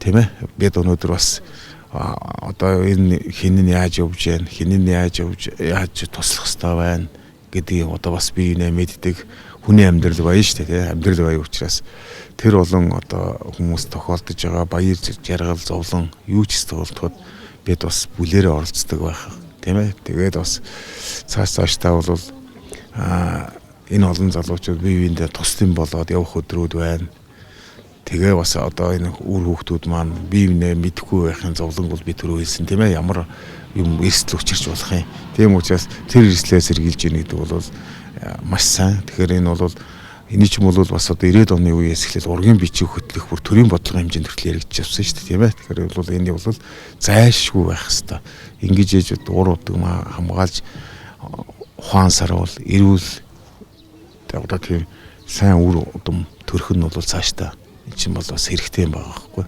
Speaker 10: тийм ээ бид өнөөдөр бас одоо энэ хинэн яаж явж байна, хинэн яаж туслах хэрэгтэй байна гэдгийг одоо бас би нэ мэддэг хүний амьдрал баян шүү дээ тийм амьдрал баян учраас тэр болон одоо хүмүүс тохиолдож байгаа баяр жаргал зовлон юу ч тохиолдоход бид бас бүлээрээ оролцдог байх тийм ээ. Тэгээд бас цаашдаа бол энэ олон залуучууд бие биендээ тусдим болоод явах өдрүүд байна. Тэгээ бас одоо энэ үр хүүхдүүд маань бие биенээ мэдэхгүй байхын зовлон бол би түрүү хэлсэн тийм ээ. Ямар юм эрсдэл учирч болох юм. Тийм учраас тэр эрсдлээ сэргийлж ийн гэдэг бол маш сайн. Тэгэхээр энэ бол энэ ч юм бол бас одоо 90-ад оны үеэс эхлээд ургийн бичиг хөтлөх бүр төрийн бодлогын хэмжээнд хүртэл яригдчихсан шүү дээ тийм ээ. Тэгэхээр бол энэ бол зайлшгүй байх хэвээр. Ингэж ээж уур удаг хамгаалж ухаан саруул эрүүл одоо тийм сайн үр удам төрөх нь бол цаашдаа энэ чинь бол бас хэрэгтэй юм байгаа байхгүй.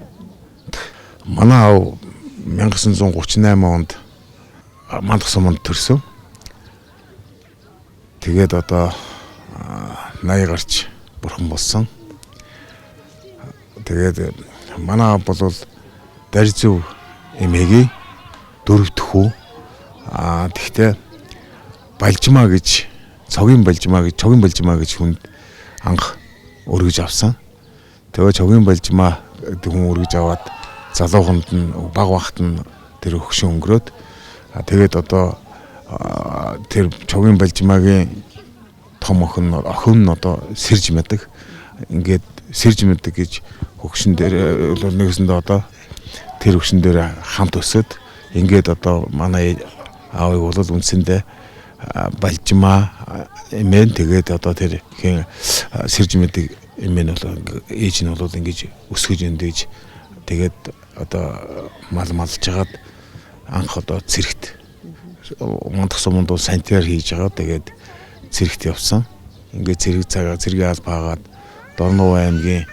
Speaker 10: Манай аав 1938 онд Мандах суманд төрсөн. Тэгээд одоо 80 гарч бурхан болсон. Тэгээд манай аав бол Дарзөв эмээгийн 4 дахь хүү. Тэгтээ Балжмаа гэж цогийн Балжмаа гэж хүнд анх өргөж авсан. Тэгээ цогийн Балжмаа гэдэг хүн өргөж аваад залууханд нь баг багт нь тэр өгшин өнгөрөөд тэгээд одоо тэр цогийн Балжмаагийн том охин нь одоо сэрж мэдэг. Ингээд сэрж мэдэг гэж хөгшин дээр нэгэсэндээ одоо тэр хөгшин дээр хамт өсөд ингээд одоо манай аавыг бол үндсэндээ Балжмаа эмээ тэгээд одоо тэр хин сэрж мэдэг эмээ нь бол ээж нь бол ингэж өсгөж өндөөж тэгээд одоо малж хагаад анх одоо цэрэгт Мандах суманд бол санитар хийж байгаа. Тэгээд цэрэгт явсан. Ингээд цэргийн албаагаад Дорнов аймгийн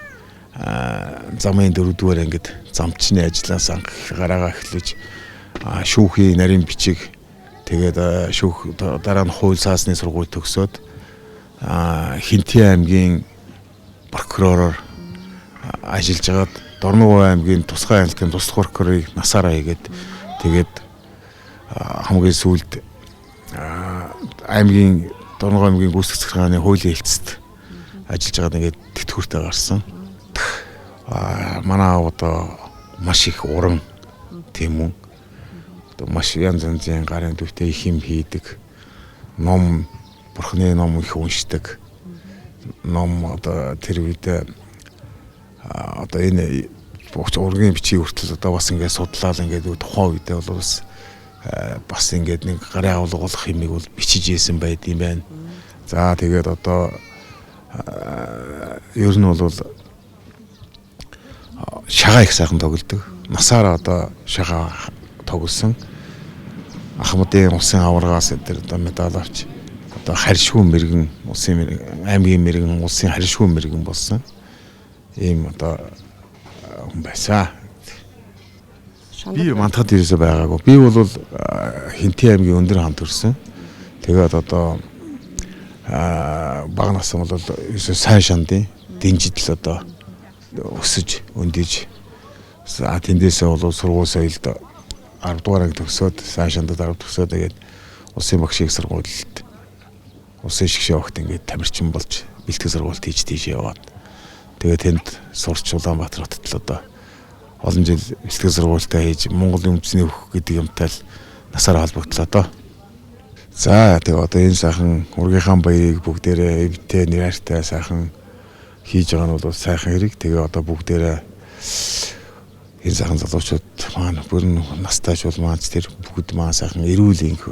Speaker 10: замын 4-р ангид замчны ажлаас анх гараагаа эхлэж шүүхийн нарийн бичиг тэгээд шүүх дараа нь хууль саасны сургууль төгсөөд Хинтээ аймгийн прокуророор ажиллаж хагаад Дорнов аймгийн тусгай айлтын туслах прокурорыг насаараа хийгээд тэгээд хамгийн сүүлд аймгийн Дорнов аймгийн гүйцэтгэх захиргааны хуулийн хэлцэд ажиллаж байгаа нэгэд тэтгэвртэй гарсан. Манай одоо маш их уран тийм үү. Одоо маш янз янзын гарын төвтэй их юм хийдэг. Ном бурхны ном их уншдаг. Ном одоо тэр үед одоо энэ ургийн бичиг хүртэл одоо бас ингээд судлаад ингээд тухайн үедээ бол бас ингээд нэг гарын авлагуулах юмыг бол бичиж ийсэн байд юм байна. За тэгээд одоо ер нь бол шагаа их сайхан тоглодог. Насаараа одоо шагаа тоглосон. Ахмадын улсын аваргаас энэ одоо медаль авч одоо харьшгүй мэрэгэн улсын аймгийн мэрэгэн улсын харьшгүй мэрэгэн болсон. Ийм одоо хүн байсан. Би мантахад ирээсээ байгаагүй. Би бол Хинтээ аймгийн өндөр хамт төрсөн. Тэгээд одоо баг нассан бол сайн шандын дэнжидэл одоо өсөж өндөж тэндээсээ бол сургууль соёлд 10 дугаар анги төгсөөд сайн шандад 10 төгсөөд тэгээд улсын багшийн сургуульд улсын шгшээ огт ингээд тамирчин болж бэлтгэл сургуульд хийж тийш яваад тэгээд тэнд сурч Улаанбаатар хотод л одоо олон жил бэлтгэл сургуультай хийж Монголын үндэсний хөх гэдэг юмтай л насаараа холбогдлоо доо. За тэгээ одоо энэ сайхан ургийнхаа баярыг бүгдээрээ эвтэй нэртэй сайхан хийж байгаа нь бол сайхан хэрэг. Тэгээ одоо бүгдээрээ энэ сайхан залуучууд маань бүрэн настай ч бол маань тэр бүгд маань сайхан эрүүл инх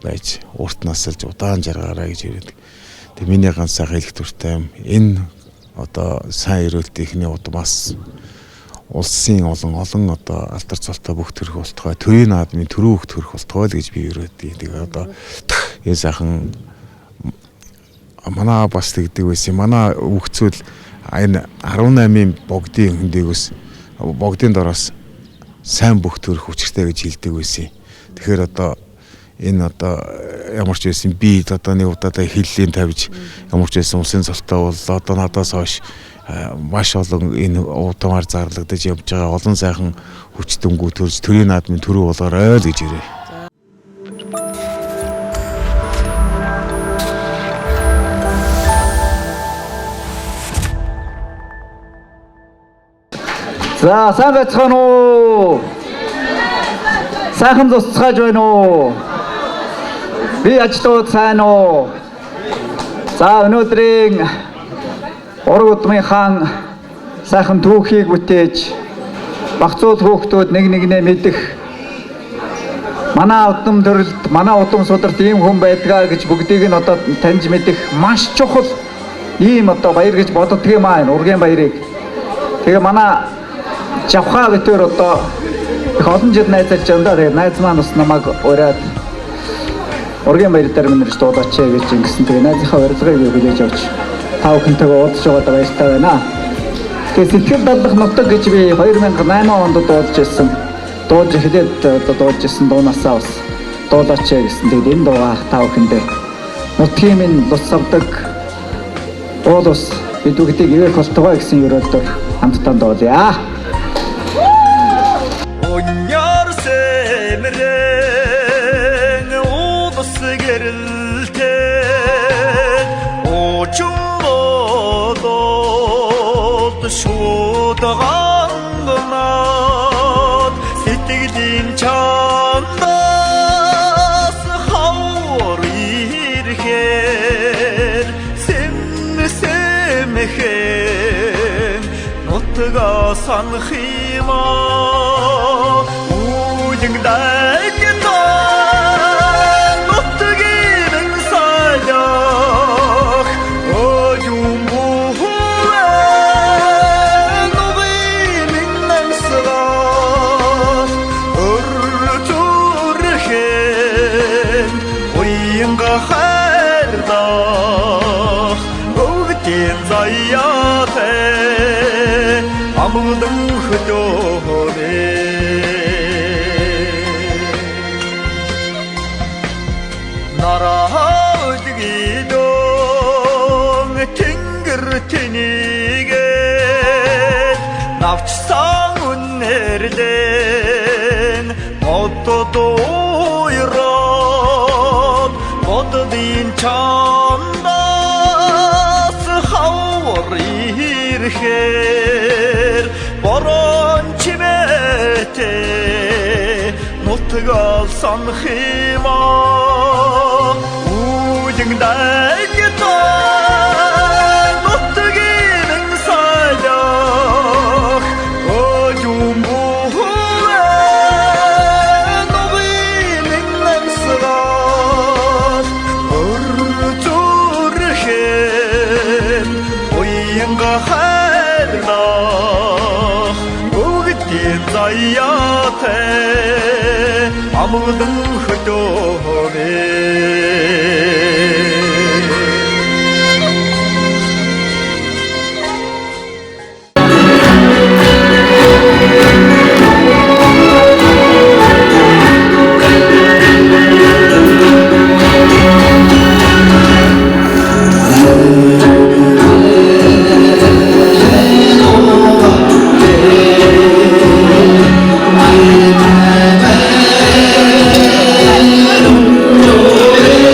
Speaker 10: байж урт насалж удаан жаргаараа гэж ирээд. Тэгээ миний ганц сайхан хэлэх дуртай юм. Энэ одоо сайн эрүүлтийнхний удмаас улсын олон одоо алдар цолтой бүх төрх болтгой төрийн наадмын төрөө хөх төрх болтгой л гэж би өрөөдөө. Тэгээ одоо энэ сайхан манай бас тэгдэг байсан. Манай хүүхдүүд энэ 18-ын богдын хөндөгөөс богдын дороос сайн бүх төрх хүчтэй гэж хэлдэг байсан. Тэгэхээр одоо энэ одоо ямар ч байсан би одоо нэг удаа хэллэлийн тавьж ямар ч байсан улсын цолтой бол одоо надаас хойш маш олон энэ удамаар зарлагдаж явж байгаа олон сайхан хүч дүнгүү төрж төрийн наадмын төрөө болгоорой л гэж ирээ.
Speaker 15: За сайн байцгаана уу? Сайхан зусцгааж байна уу? Би ажлууд сайн уу? За өнөөдрийн ураг удмынхаа сайхан түүхийг бүтээж багцууд хүүхдүүд нэг нэгнээ мэдэх манай удам төрөлд манай удам сударт ийм хүн байдгаа гэж бүгдийг нь одоо таньж мэдэх маш чухал ийм одоо баяр гэж боддог юм аа энэ ургийн баярыг. Тэгээ манай Жавхаа битүүр одоо их олон жил найзалж байгаа. Тэгээ найз маань бас намайг ураад ургийн баяр дээр минь дуулаач гэж ингэсэн. Тэгээ найзынхаа урилгыг хүлээж авч та бүхэнтэйгээ уулзж байгаад баяртай байна. Тэгээ сэтгэл дадлах нутаг гэж би 2008 онд дуулж ирсэн. Дуулж эхлээд одоо дуулж ирсэн дуунаасаа бас дуулаач гэсэн. Тэгээд энэ дуугаа та бүхэндээ нутгийн минь лус савдаг уул ус бид бүгдийг ивэх болтгоо гэсэн өрөөлөөр хамтдаа дуулъя.
Speaker 11: Шуудганаад сэтгэлийн чандаас хавар ирэхээр сэмхэн нутгаа санах юмаа үеийн дайгтаа нутгийн сайдах амглан хөдөөне нараад гидон тэнгэр тэнийгээ навчсан үнэрлэн одод уйроод оддын чандаас хавар ирэхээр борон чимээтэй нутгаа санах юмаа үеийн дайгтаа нутгийн сайдах оюун бүхэн новын насраад өрзөрхэн уянга хайрлах бүгдийн заяатай амглан хөдөөне Oh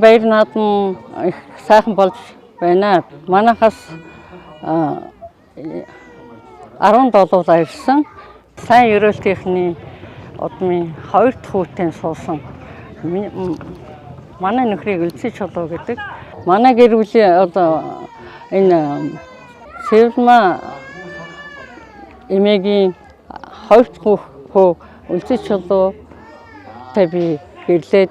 Speaker 16: ургийн баяр наадам их сайхан болж байна. Манайхаас 17 ирсэн. Сайн ерөөлтийнхний удмын 2 дахь хүүтэн суусан. Манай нөхрийг Үлзий Чулуу гэдэг. Манай гэр бүлийн одоо энэ Севлма эмээгийн 2 дахь хүү Үлзий Чулуу би гэрлээд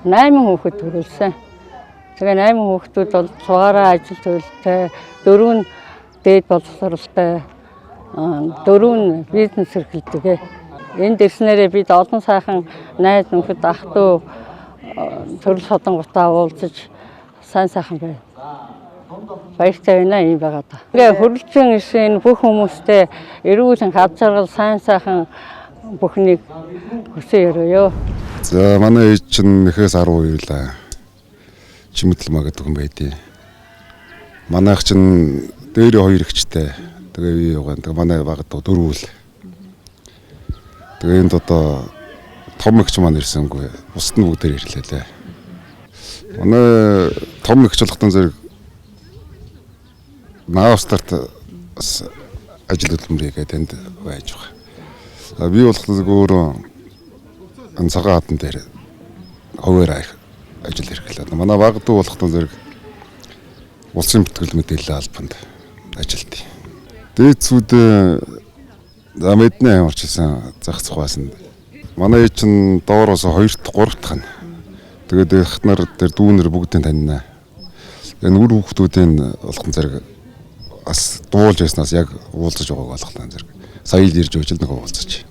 Speaker 16: 8 хүүхэд төрүүлсэн. Тэгээ 8 хүүхдүүд бол цугаараа ажил төлөлтэй, 4 нь дээд боловсролтой, 4 нь бизнес эрхэлдэг. Энд ирснээрээ бид олон сайхан найз нөхөд ах トゥ төрөл хотонготаа уулзаж сайн сайхан байна. Баяртай байна юм байгаа та. Тэгээ хөрөлжин ишин бүх хүмүүстэй эрүүл хад жаргал сайн сайхан бүхнийг хүсье өрөөё.
Speaker 17: За манай ээж чинь нэхээс 10 үейлээ. Чимэдлмаа гэдэг хүн байдیں۔ Манайх чинь дээрээ 2 ихчтэй. Тэгээ би явган. Тэгээ манай багт 4 үл. Тэгээ энд одоо том ихч маань ирсэнгүй. Бусд нь бүгдээр ирлээ лээ. Манай том ихч болохтон зэрэг наавстарт ажил хөдөлмөрийгээ тэнд байж байгаа. Би болохгүй өөрөө энэ цагаан хатан дээр ховоор ажил хэрэглээд. Манай багтуу болохгүй зэрэг улсын бүртгэл мэдээлэл албанд ажилтдаг. Дээдсүүд мэднэ ямарчсан зах цухаасан. Манай ээж чинь доороос 2-т 3-т хана. Тэгээд хатнаар дээр дүүнэр бүгдийн таньнаа. Энэ үр хүүхдүүдийн болгон зэрэг бас дуулж байснаас яг уулзаж байгааг олголтон зэрэг. Сая л ирж өжил нэг уулзаж.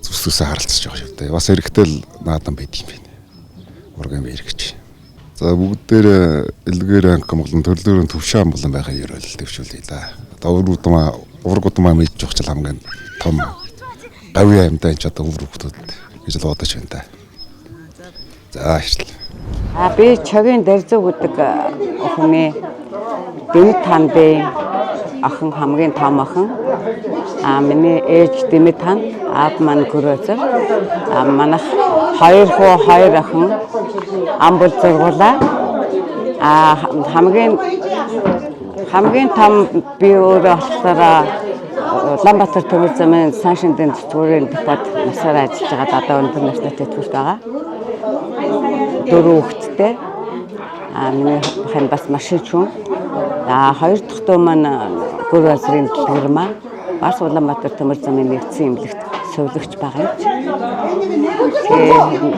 Speaker 17: Зүсүүсээ харилцаж байгаа шүү дээ. Бас эрэхтэл наадам байд юм байна. Ургийн баяр гэж. За бүгдээр элгээр анги болон төрлөөрийн төвшаан болон байгаа ерөөл төвшүүлээ да. Одоо ургуудмаа мэдж явах чил хамгийн том гавь амьтаа энэ ч одоо ургуудад гэж л бодож байна да. За ишлээ.
Speaker 6: Би чогийн дэрзэг гэдэг охины Дэмэт Танбын охин хамгийн том охин. Миний ээж Дэмэт Тан, аав маань Гүрөөзөр. Манайх 2 хүү 2 охин амбул зургуулаа. Хамгийн том би өөрөө болохоор Улаанбаатар төмөр замын Саншиндын зүтгүүрийн депот насаараа ажиллаж байгаа. Одоо өндөр настай тэтгэвч байгаа. 4 хүүхэдтэй. Миний хэн бас машин хүн. 2 дахь дүү маань Гүрөөзрийн дэлгэр маань бас Улаанбаатар төмөр замын нэгдсэн эмнэлэгт сувлагч байгаа юм.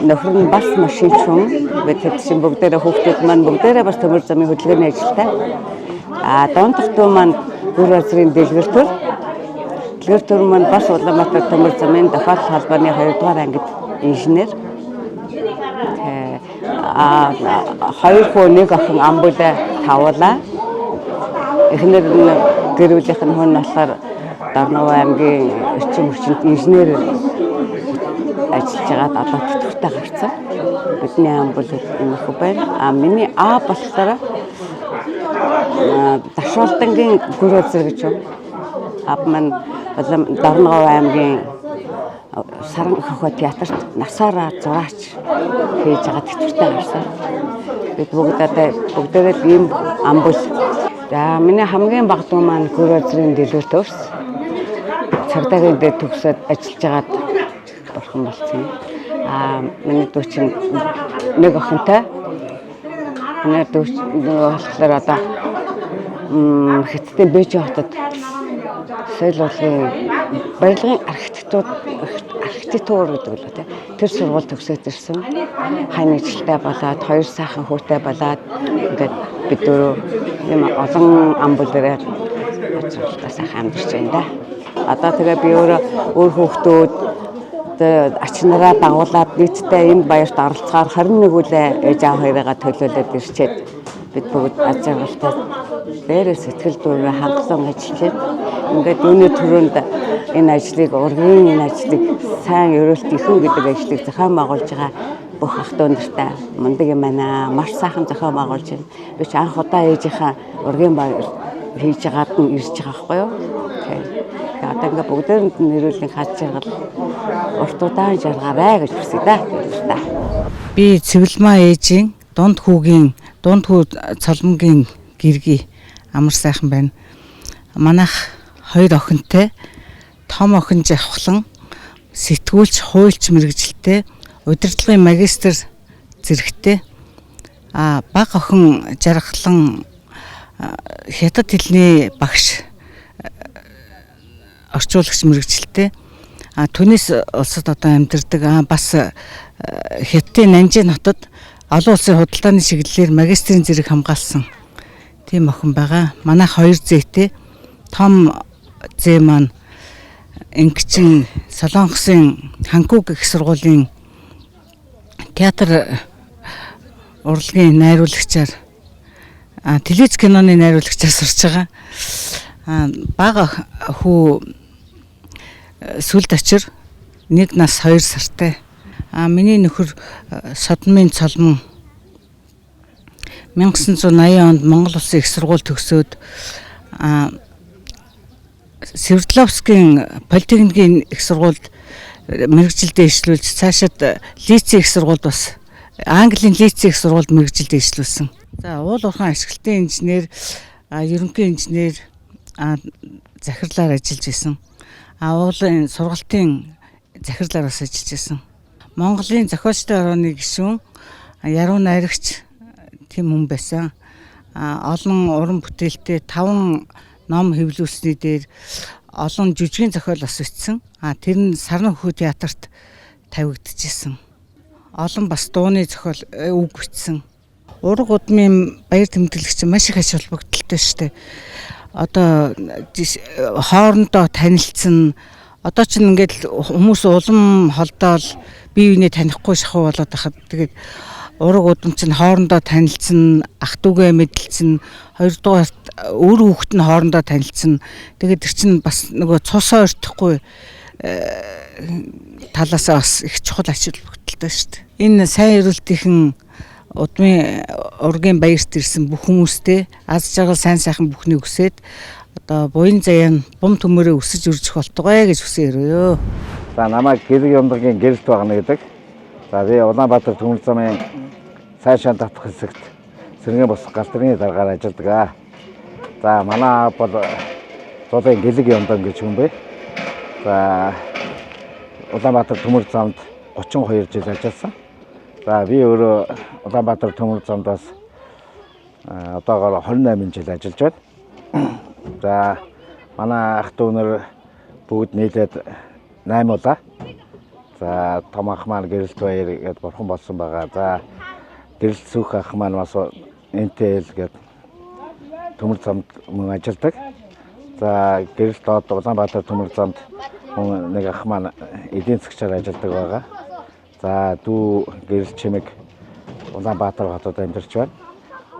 Speaker 6: Нөхөр нь бас машин хүн. Бид хэдшин бүгдээрээ хүүхдүүд маань бүгдээрээ бас төмөр замын хөдөлгөөний ажилтай. Дунд дахь дүү маань Гүрөөзрийн дэлгэр төр. Дэлгэр төр маань бас Улаанбаатар төмөр замын дахиад салбарын 2 дугаар ангид инженер. 2 хүү 1 охин амбулаа тавуулаа. Эхнэр гэр бүлийнх нь хүн болохоор Дарнав аймгийн эрчим хүчинд инженер ажиллаж байгаад одоо тэтгэвртэй гарсан. Бидний амбул юм их байна. Миний аав болохоор Дашуулдангийн Гүрөөзөр гэж байна. Аав маань Дарнав аймгийн Саран хөхөө театрт насаараа зураач хийж байгаа тэтгэвртэй гарсан. Бид бүгдээрээ ийм амбул. За миний хамгийн бага дүү маань Гүрөөзрийн дэлгэр төрс. Цагдаагийн дээр төгсөөд ажиллаж байгаад бурхан болсон. Миний дүү чинь 1 охинтой. Миний дүү болохоор одоо Хятадын Бээжин хотод соёл урлагийн барилгын архитектур гэдэг л үү. Тэр сургууль төгсөөд ирсэн. Хань ажилтай болоод 2 сайхан хүүтэй болоод ингээд бид дөрөв юм олон амбул дээр ажиллаж сайхан амьдарч байна да. Одоо тэгээ би өөр хүүхдүүд ач нараа дагуулад нийтдээ энэ баярт оролцохоор 21 үлээ ээж аав хоёроо төлөөлөд ирчээд бид бүгд аз жаргалтай дээрээ сэтгэл дүүрээ хангалуун ажиллаж ингээд үүний төрөнд энэ ажлыг ургийн энэ ажлыг сайн ерөөлт ихүү гэдэг ажлыг зохион байгуулж байгаа бүх ах トゥ нартай мундаг юм байна. Маш сайхан зохион байгуулж байна. Би анх удаа ээжийнхаа ургийн баяр хийж байгаад нь ирж байгаа байхгүй юу?
Speaker 18: Одоо ингээ бүгдээрэнд нь нэрүүлэн хаж чагаал урт удаан жаргаарай гэж хүсье да.
Speaker 19: Би Цэвэлмаа ээжийн дунд хүүгийн дунд хүү цолмонгийн гэргий амар сайхан байна. Манайх 2 охинтой, том охин Жавхлан сэтгүүлч, хуульч мэргэжилтэй, удирдлагын магистр зэрэгтэй. Бага охин Жаргалан хятад хэлний багш орчуулагч мэргэжилтэй. Түүнээс улсад одоо амьдардаг. Бас Хятадын Нанжин хотод олон улсын худалдааны чиглэлээр магистрийн зэрэг хамгаалсан тийм охин байгаа. Манайх 2 зээтэй. Том зээ маань Ингчин Солонгосын Ханкук их сургуулийн театр урлагийн найруулагчаар телевиз киноны найруулагчаар сурч байгаа. Бага хүү сүлд очир 1 нас 2 сартай. Миний нөхөр Содмын цолмон 1980 онд Монгол Улсын их сургууль төгсөөд Свердловскийн политехникийн их сургуульд мэргэжилд дэвшлүүлж цаашид лицей их сургуульд бас Английн лицей их сургуульд мэргэжилд дэвшлүүлсэн. За уул уурхайн ашиглалтын инженер, ерөнхий инженер захирлаар ажиллаж байсан. Уулын сургалтын захирлаар бас ажиллаж байсан. Монголын зохиолчтой орооны гишүүн, яруу найрагч тийм хүн байсан. Олон уран бүтээлтэй 5 ном хэвлүүлсний дээр олон жүжигний зохиол бас бичсэн. Тэр нь Сарны хүү театрт тавигдчихсэн. Олон бас дууны зохиол үг бичсэн. Ураг удмын баяр тэмдэглэгч маш их ач холбогдолтой шүү дээ. Одоо хоорондоо танилцсан. Одоо ч ингээд хүмүүс улам холдоол бие биенээ танихгүй шахуу болоод байхад тэгээд ураг удам чинь хоорондоо танилцсан, ах дүүгээ мэдлсэн, хоёрдугаар өөр хүүхэд нь хоорондоо танилцсан. Тэгээд тэр чинь бас нөгөө цусаа өртөхгүй талаасаа бас их чухал ач холбогдолтой шүү дээ. Энэ сайн эрүүлтийнхэн удмын ургийн баярт ирсэн бүх хүмүүстээ аз жаргал сайн сайхан бүхнийг хүсээд одоо буян заяа бум төмөрөө өсөж үржих болтугай гэж хүсээ өрөөё.
Speaker 20: За намайг Гэрэг Ямдрагийн гэрэлт багна гэдэг. За би Улаанбаатар төмөр замын цаашаа татах хэсэгт сэргийн бус галтрын дараагаар ажилладаг. За манай бол зоолын Гэрэг Ямдран гэж хүн бэ. За Улаанбаатар төмөр замд 32 жил ажилласан. За би өөрөө Улаанбаатар төмөр замдаас одоогоор 28 жил ажиллаж байна. За манай ах дүү нар бүгд нийлээд 8 удаа. За том ах маань гэрэлт баяр гэдээ бурхан болсон байгаа. За гэрэлт сүх ах маань бас энтэл гэдэг төмөр замд мөн ажилладаг. За гэрэлт доод Улаанбаатар төмөр замд нэг ах маань эдийн засгчаар ажилладаг байгаа. За дүү гэрэл чимэг Улаанбаатар хотод амьдарч байна.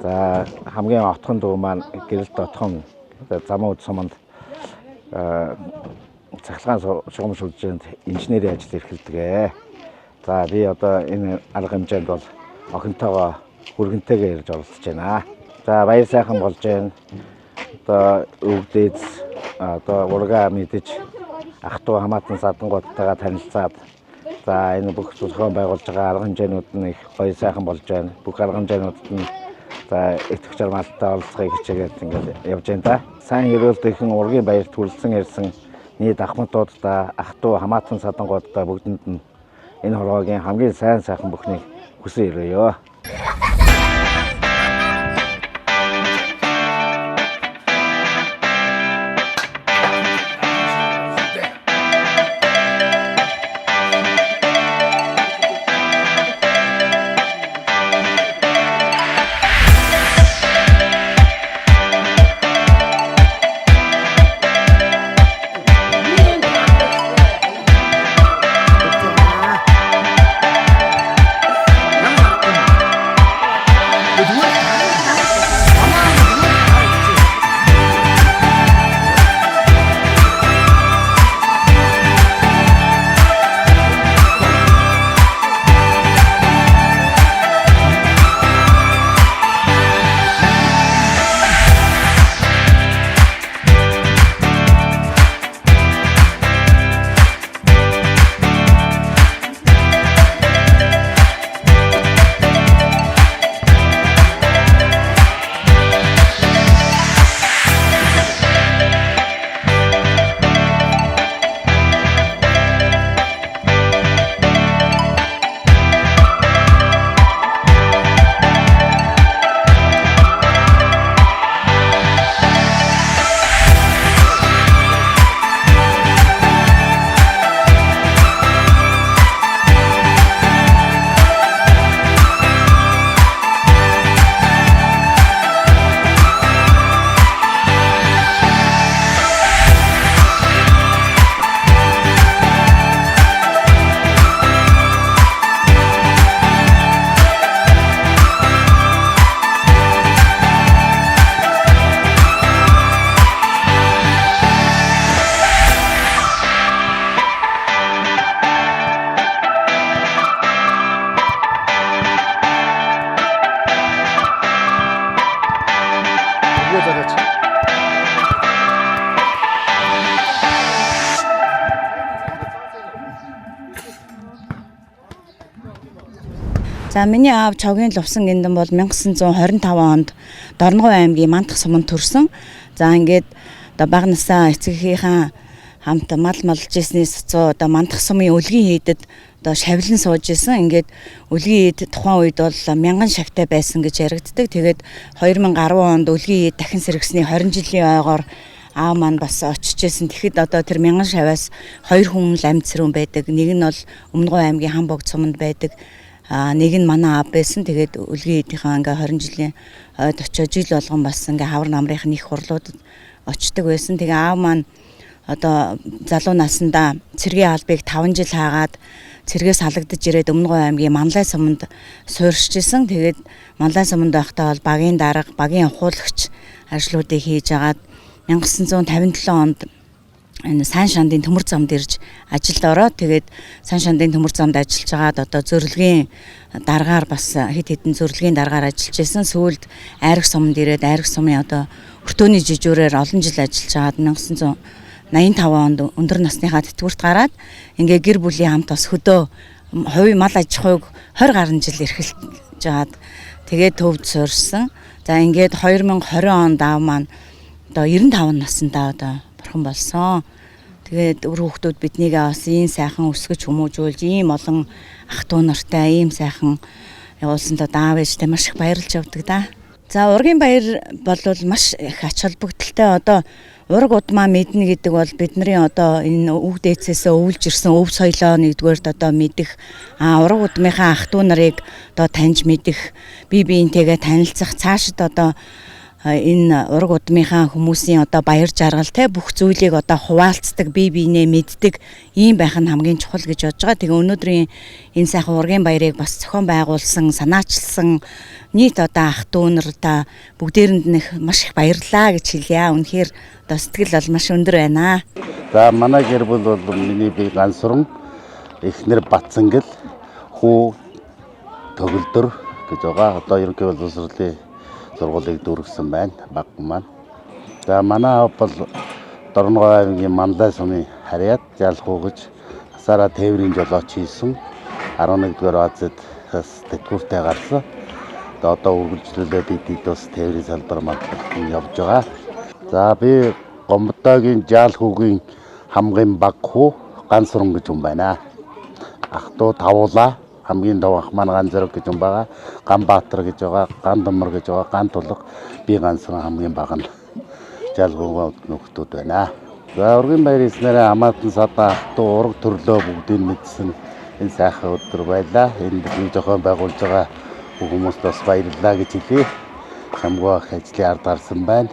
Speaker 20: За хамгийн отхон дүү маань гэрэлт отхон замууд суманд цахилгаан шугам шүлжээнд инженерийн ажил эрхэлдэг. За би одоо энэ арга хэмжээнд бол охинтойгоо хүргэнтэйгээ ирж оролцож байна. За баяр сайхан болж байна. Одоо өвгдөөд одоо ургаа мэдэж ах トゥ хамаатан садангуудтайгаа танилцаад за энэ бүх зохион байгуулж байгаа арга хэмжээнүүд нь их гоё сайхан болж байна. Бүх арга хэмжээнүүдэд нь за итгэж жармалтай олцохыг хичээгээд ингээд явж байна да. Сайн эрүүлтийнхэн ургийн баярт хүрэлцэн ирсэн нийт ахмадуудаа ах トゥ хамаатан садангуудаа бүгдэнд нь энэ хорвоогийн хамгийн сайн сайхан бүхнийг хүсэн өрөөё.
Speaker 2: өргөө зараач.
Speaker 19: За миний аав Чогийн Лувсан гиндан бол 1925 онд Дорногов аймгийн Мандах суманд төрсөн. За ингээд одоо бага насаа эцэгийнхээ хамт мал малж ирснээс цоо одоо Мандах сумын өлгийн хийдэд одоо шавлан сууж исэн. Ингээд өлгийн хийд тухайн үед бол 1000 шавтай байсан гэж яригддаг. Тэгээд 2010 онд өлгийн хийд дахин сэргсэний 20 жилийн ойгоор аав маань бас очиж исэн. Тэгэхэд одоо тэр 1000 шаваас 2 хүн л амьдсрүүн байдаг. Нэг нь бол Өмнөгов аймгийн Хамбогд суманд байдаг. Нэг нь манай аав байсан. Тэгээд өлгийн хийдийнхаа ингээ 20 жилийн ойд очиж жил болгон бас ингээ хавар намрын их хурлуудад очдог байсан. Тэгээ аав маань одоо залуу наснда цэргийн албыг 5 жил хаагаад цэргээс халагдаж ирээд Өмнөгов аймгийн Манлай суманд суурьшиж исэн. Тэгээд Манлай суманд байхдаа бол багийн дарга, багийн ухуулагч ажлуудыг хийж агаад 1957 онд энэ Сайн шандын төмөр замд ирж ажилд ороод тэгээд Сайн шандын төмөр замд ажиллаж байгаад одоо зөрөлгийн даргаар бас хэд хэдэн зөрөлгийн даргаар ажиллаж байсан. Сүүлд Айраг суманд ирээд Айраг сумын одоо өртөөний жижүүрээр олон жил ажиллаж байгаад 1985 онд өндөр насныхаа тэтгэврт гараад ингээ гэр бүлийн хамт бас хөдөө хувийн мал аж ахуйг 20 гаруй жил эрхэлж жаад тэгээд төвд суурьсан. За ингээд 2020 онд аав маань одоо 95 наснда одоо бурхан болсон. Тэгээд өр хүүхдүүд биднийгээ бас ийм сайхан өсгөж хүмүүжүүлж ийм олон ах トゥ нартай ийм сайхан явуулсандаа аав ээжтэй маш их баярлж явдаг да. За ургийн баяр бол маш их ач холбогдолтой. Одоо ураг удмаа мэднэ гэдэг бол бидний одоо энэ үг дээдсээс өвлж ирсэн өв соёлоо нэгдүгээрт одоо мэдэх, ураг удмынхаа ах トゥ нарыг одоо таньж мэдэх, бие биентэйгээ танилцах, цаашид одоо энэ ураг удмынхаа хүмүүсийн одоо баяр жаргал те бүх зүйлийг одоо хуваалцдаг, бие биенээ мэддэг ийм байх нь хамгийн чухал гэж бодож байгаа. Тэгээ өнөөдрийн энэ сайхан ургийн баярыг бас зохион байгуулсан, санаачилсан нийт одоо ах トゥ нартай бүгдээрэнд нь маш их баярлалаа гэж хэлье. Үнэхээр одоо сэтгэл бол маш өндөр байна.
Speaker 20: За манай гэр бүл бол миний бие гансран эхнэр Батцангэл, хүү Төгөлдөр гэж байгаа. Одоо ерөнхий боловсролын сургуулийг дүүргэсэн байна. Баг маань. За манай аав бол Дорногов аймгийн Манлай сумын харьяат Жалхуу гэж асаараа тээврийн жолооч хийсэн. 11-р Азид тэтгэвртэй гарсан. Одоо үргэлжлүүлээд идэд бас тээврийн салбар маань явж байгаа. За би Гомдогийн Жалхуугийн хамгийн баг хүү Гансран гэж юм байна. Ах トゥ тавуулаа хамгийн дов ах маань Ганзөрөг гэж юм байгаа. Ганбаатар гэж байгаа, Гандамар гэж байгаа, Гантулга, би Гансран хамгийн баг нь Жалхуугийн нөхдүүд байна. За ургийн баяр эснэрээ хамаатан садаа ах トゥ ураг төрлөө бүгдийг мэдсэн энэ сайхан өдөр байлаа. Энд бидний зохион байгуулж байгаа хүмүүст бас баярлалаа гэж хэлье. Хамгүй ах ажлын ард гарсан байна.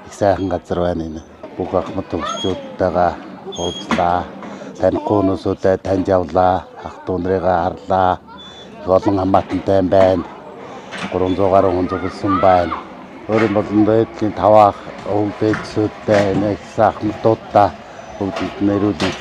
Speaker 20: Их сайхан газар байна энэ. Бүх ахмад төгсчүүдтэйгээ уулзлаа. Танихгүй хүмүүсүүдэд таньж авлаа. Ах トゥ нарыгаа харлаа. Олон хамаатантай байна. 300 гаруй хүн зөвлөсөн байна. Өөрөөр болон дээдлийн 5 ах өвдөдсүүдтэй нэг ахмадуудаа бүгд нэрүүдийг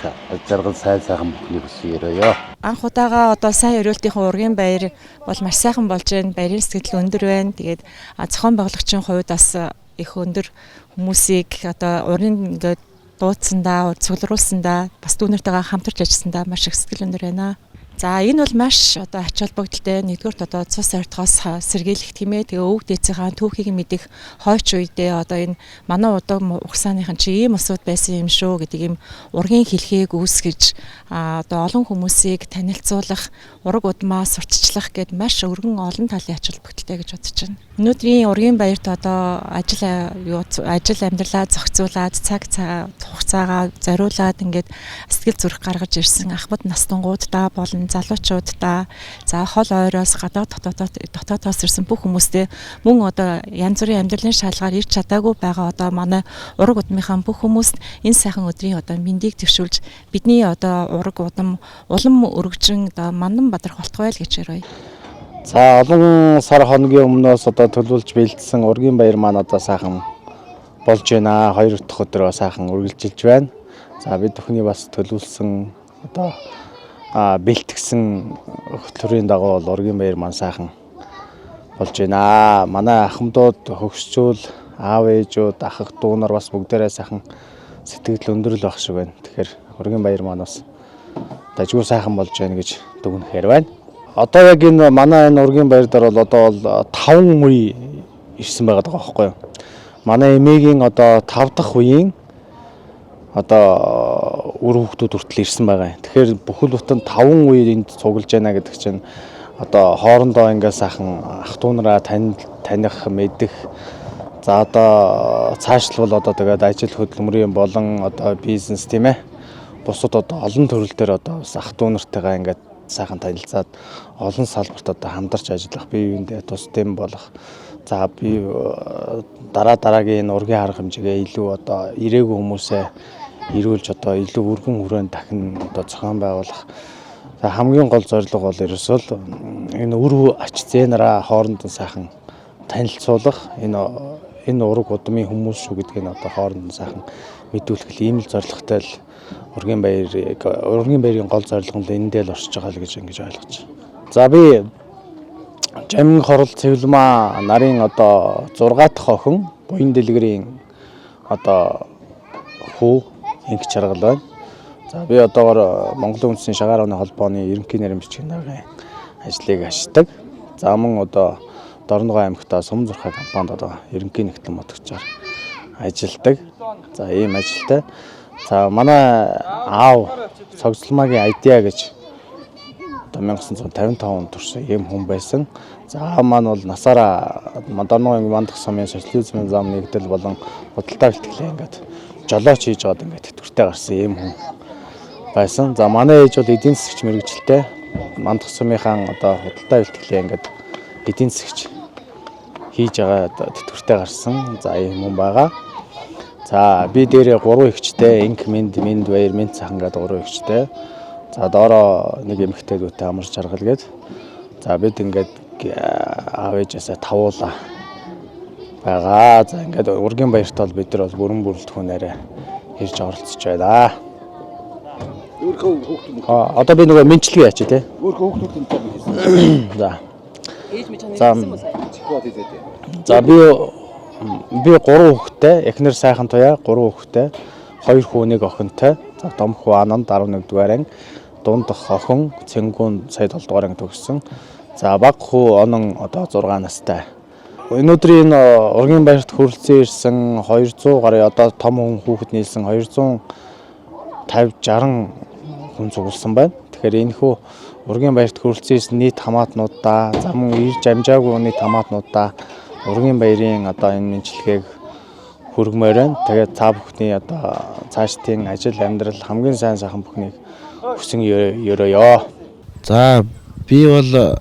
Speaker 20: жаргал сайхан бүхний хүсээрээ.
Speaker 8: Анх удаага одоо сайн өрөөлтийнхөө ургийн баяр бол маш сайхан болж байна. Баярын сэтгэл өндөр байна. Тэгээд зохион байгуулагчийн хувьд бас их өндөр хүмүүсийг одоо урын ингээд дуудсандаа, цуглуулсандаа, бас дүүнэртэйгээ хамтарч ажилласандаа маш их сэтгэл өндөр байна. За энэ бол маш одоо ач холбогдолтой. Нэгдүгээр одоо цус ортгоос сэргийлэх тийм ээ. Тэгээ өвөг дээдсийнхаа түүхийг мэдэх хойч үедээ одоо энэ манай удаг угсааныхан чи ийм усуд байсан юм шүү гэдэг ийм ургийн хэлхийг үүсгэж одоо олон хүмүүсийг танилцуулах, ураг удмаа сурталчлах гэд маш өргөн олон талын ач холбогдолтой гэж бодож байна. Өнөөдрийн ургийн баярт одоо ажил амьдралаа зохицуулаад цаг хугацаагаа зориулаад ингээд сэтгэл зүрх гаргаж ирсэн ахмад настангуудаа болон залуучуудаа за хол ойроос гадаад дотоодоос ирсэн бүх хүмүүстээ мөн одоо янз бүрийн амьдралын шалгаар ирж чадаагүй байгаа одоо манай ураг удмынхаа бүх хүмүүст энэ сайхан өдрийн одоо мэндийг төвшүүлж бидний одоо ураг удам улам өргөжин одоо мандан бадрах болтугай л гэж ярив.
Speaker 20: За олон сар хоногийн өмнөөс одоо төлөвлөж бэлдсэн ургийн баяр маань одоо сайхан болж байна. 2 дахь өдрөө сайхан үргэлжилж байна. За бид бүхний бас төлөвлөсөн одоо бэлтгэсэн хөтөлбөрийн дагуу бол ургийн баяр маань сайхан болж байна. Манай ахмадууд хөгшчүүл
Speaker 21: аав ээжүүд, ах дүү нар бас бүгдээрээ сайхан сэтгэл өндрөл байх шиг байна. Тэгэхээр Ургийн баяр маань бас дажгүй сайхан болж байна гэж дүгнэхээр байна. Одоо яг энэ манай энэ Ургийн баяр дээр бол одоо бол 5 үе ирсэн байгаа байхгүй юу? Манай эмээгийн одоо 5 дахь үеийн одоо үр хүүхдүүд хүртэл ирсэн байгаа. Тэгэхээр бүхэл бүтэн 5 үе энд цуглаж байна гэдэг чинь одоо хоорондоо ингээ сайхан ах дүү нараа таних, мэдэх. За одоо цаашлбал одоо тэгээд ажил хөдөлмөрийн болон одоо бизнес тийм ээ. Бусад одоо олон төрөл дээр одоо ах дүү нартайгаа ингээд сайхан танилцаад олон салбарт одоо хамтарч ажиллах, бие биендээ тус дэм болох. За би дараагийн ургийн арга хэмжээгээ илүү одоо ирээгүй хүмүүсээ ирүүлж одоо илүү өргөн хүрээнд дахин одоо зохион байгуулах. За хамгийн гол зорилго бол ерөөсөө энэ үр ач зээнараа хооронд нь сайхан танилцуулах, энэ ураг удмын хүмүүс шүү гэдгийг нь одоо хооронд нь сайхан мэдүүлэх ийм л зорилготой л Ургийн баярын гол зорилго нь эндээ л оршиж байгаа л гэж ингэж ойлгож байна. За би Жамин хорол цэвлэмаа нарын одоо 6 дахь охин буян дэлгэрийн одоо хүү инх чаргал байна. За би одоогоор Монголын үндэсний шагаар оны холбооны ерөнхий нарийн бичгийн даргын ажлыг ашигладаг. За мөн одоо Дорногой аймагта Сум зурхай компанид одоо ерөнхий нэгтлэн модогчоор ажилладаг. За ийм ажилтай. За манай аав цогцлмагийн айдиа гэж одоо 1955 онд төрсэн ийм хүн байсан. За маань бол насаараа Дорногой мандах сумын социализмын зам нэгдэл болон худалдаа бэлтгэлээ ингээд жолооч хийж аваад ингээд тэтгэвртэй гарсан ийм хүн байсан. За манай ээж бол эдийн засгч мэргэжилтэй. Мандах сумынхаа одоо худалдаа бэлтгэлээ ингээд эдийн засгч хийж байгаа тэтгэвртэй гарсан. За ийм хүн байгаа. За би дээрээ 3 эгчтэй, инк минд баяр минд цахан гэдэг 3 эгчтэй. За доороо нэг эмэгтэй дүүтэй амар жаргал гээд. За бид ингээд аав ээжээсээ тавуулаа байгаа. За ингээд Ургийн баярт бол бид нар бол бүрэн бүрэлдэхүүнээрээ ирж оролцож байна.
Speaker 22: Өөрхөн хүүхдүүд.
Speaker 21: Одоо би нөгөө мэнчилгээ яач тий.
Speaker 22: Өөрхөн хүүхдүүд.
Speaker 21: За.
Speaker 22: Ээж мэд чанарын хэлсэн.
Speaker 21: За би 3 хүүхэдтэй, эхнэр сайхан туяа 3 хүүхэдтэй, 2 хүү 1 охинтой. За том хүү Ананд 11 дугаар анги, дунд охин Цэнгүүн сая 7 дугаар анги төгссөн. За баг хүү онон одоо 6 настай. Өнөөдрийн Ургийн баярт хүрэлцэн ирсэн 200 гаруй одоо том хүн хүүхэд нийлсэн 250 60 хүн цугласан байна. Тэгэхээр энэ хүү Ургийн баярт хүрэлцэн ирсэн нийт хамаатнуудаа, за мөн ирж амжаагүй нийт хамаатнуудаа Ургийн баярын одоо энэ мэдлэгийг хүргэмээр байна. Тэгээд та бүхний одоо цаашдын ажил амьдрал хамгийн сайн сайхан бүхнийг хүсэн ёроо.
Speaker 23: За би бол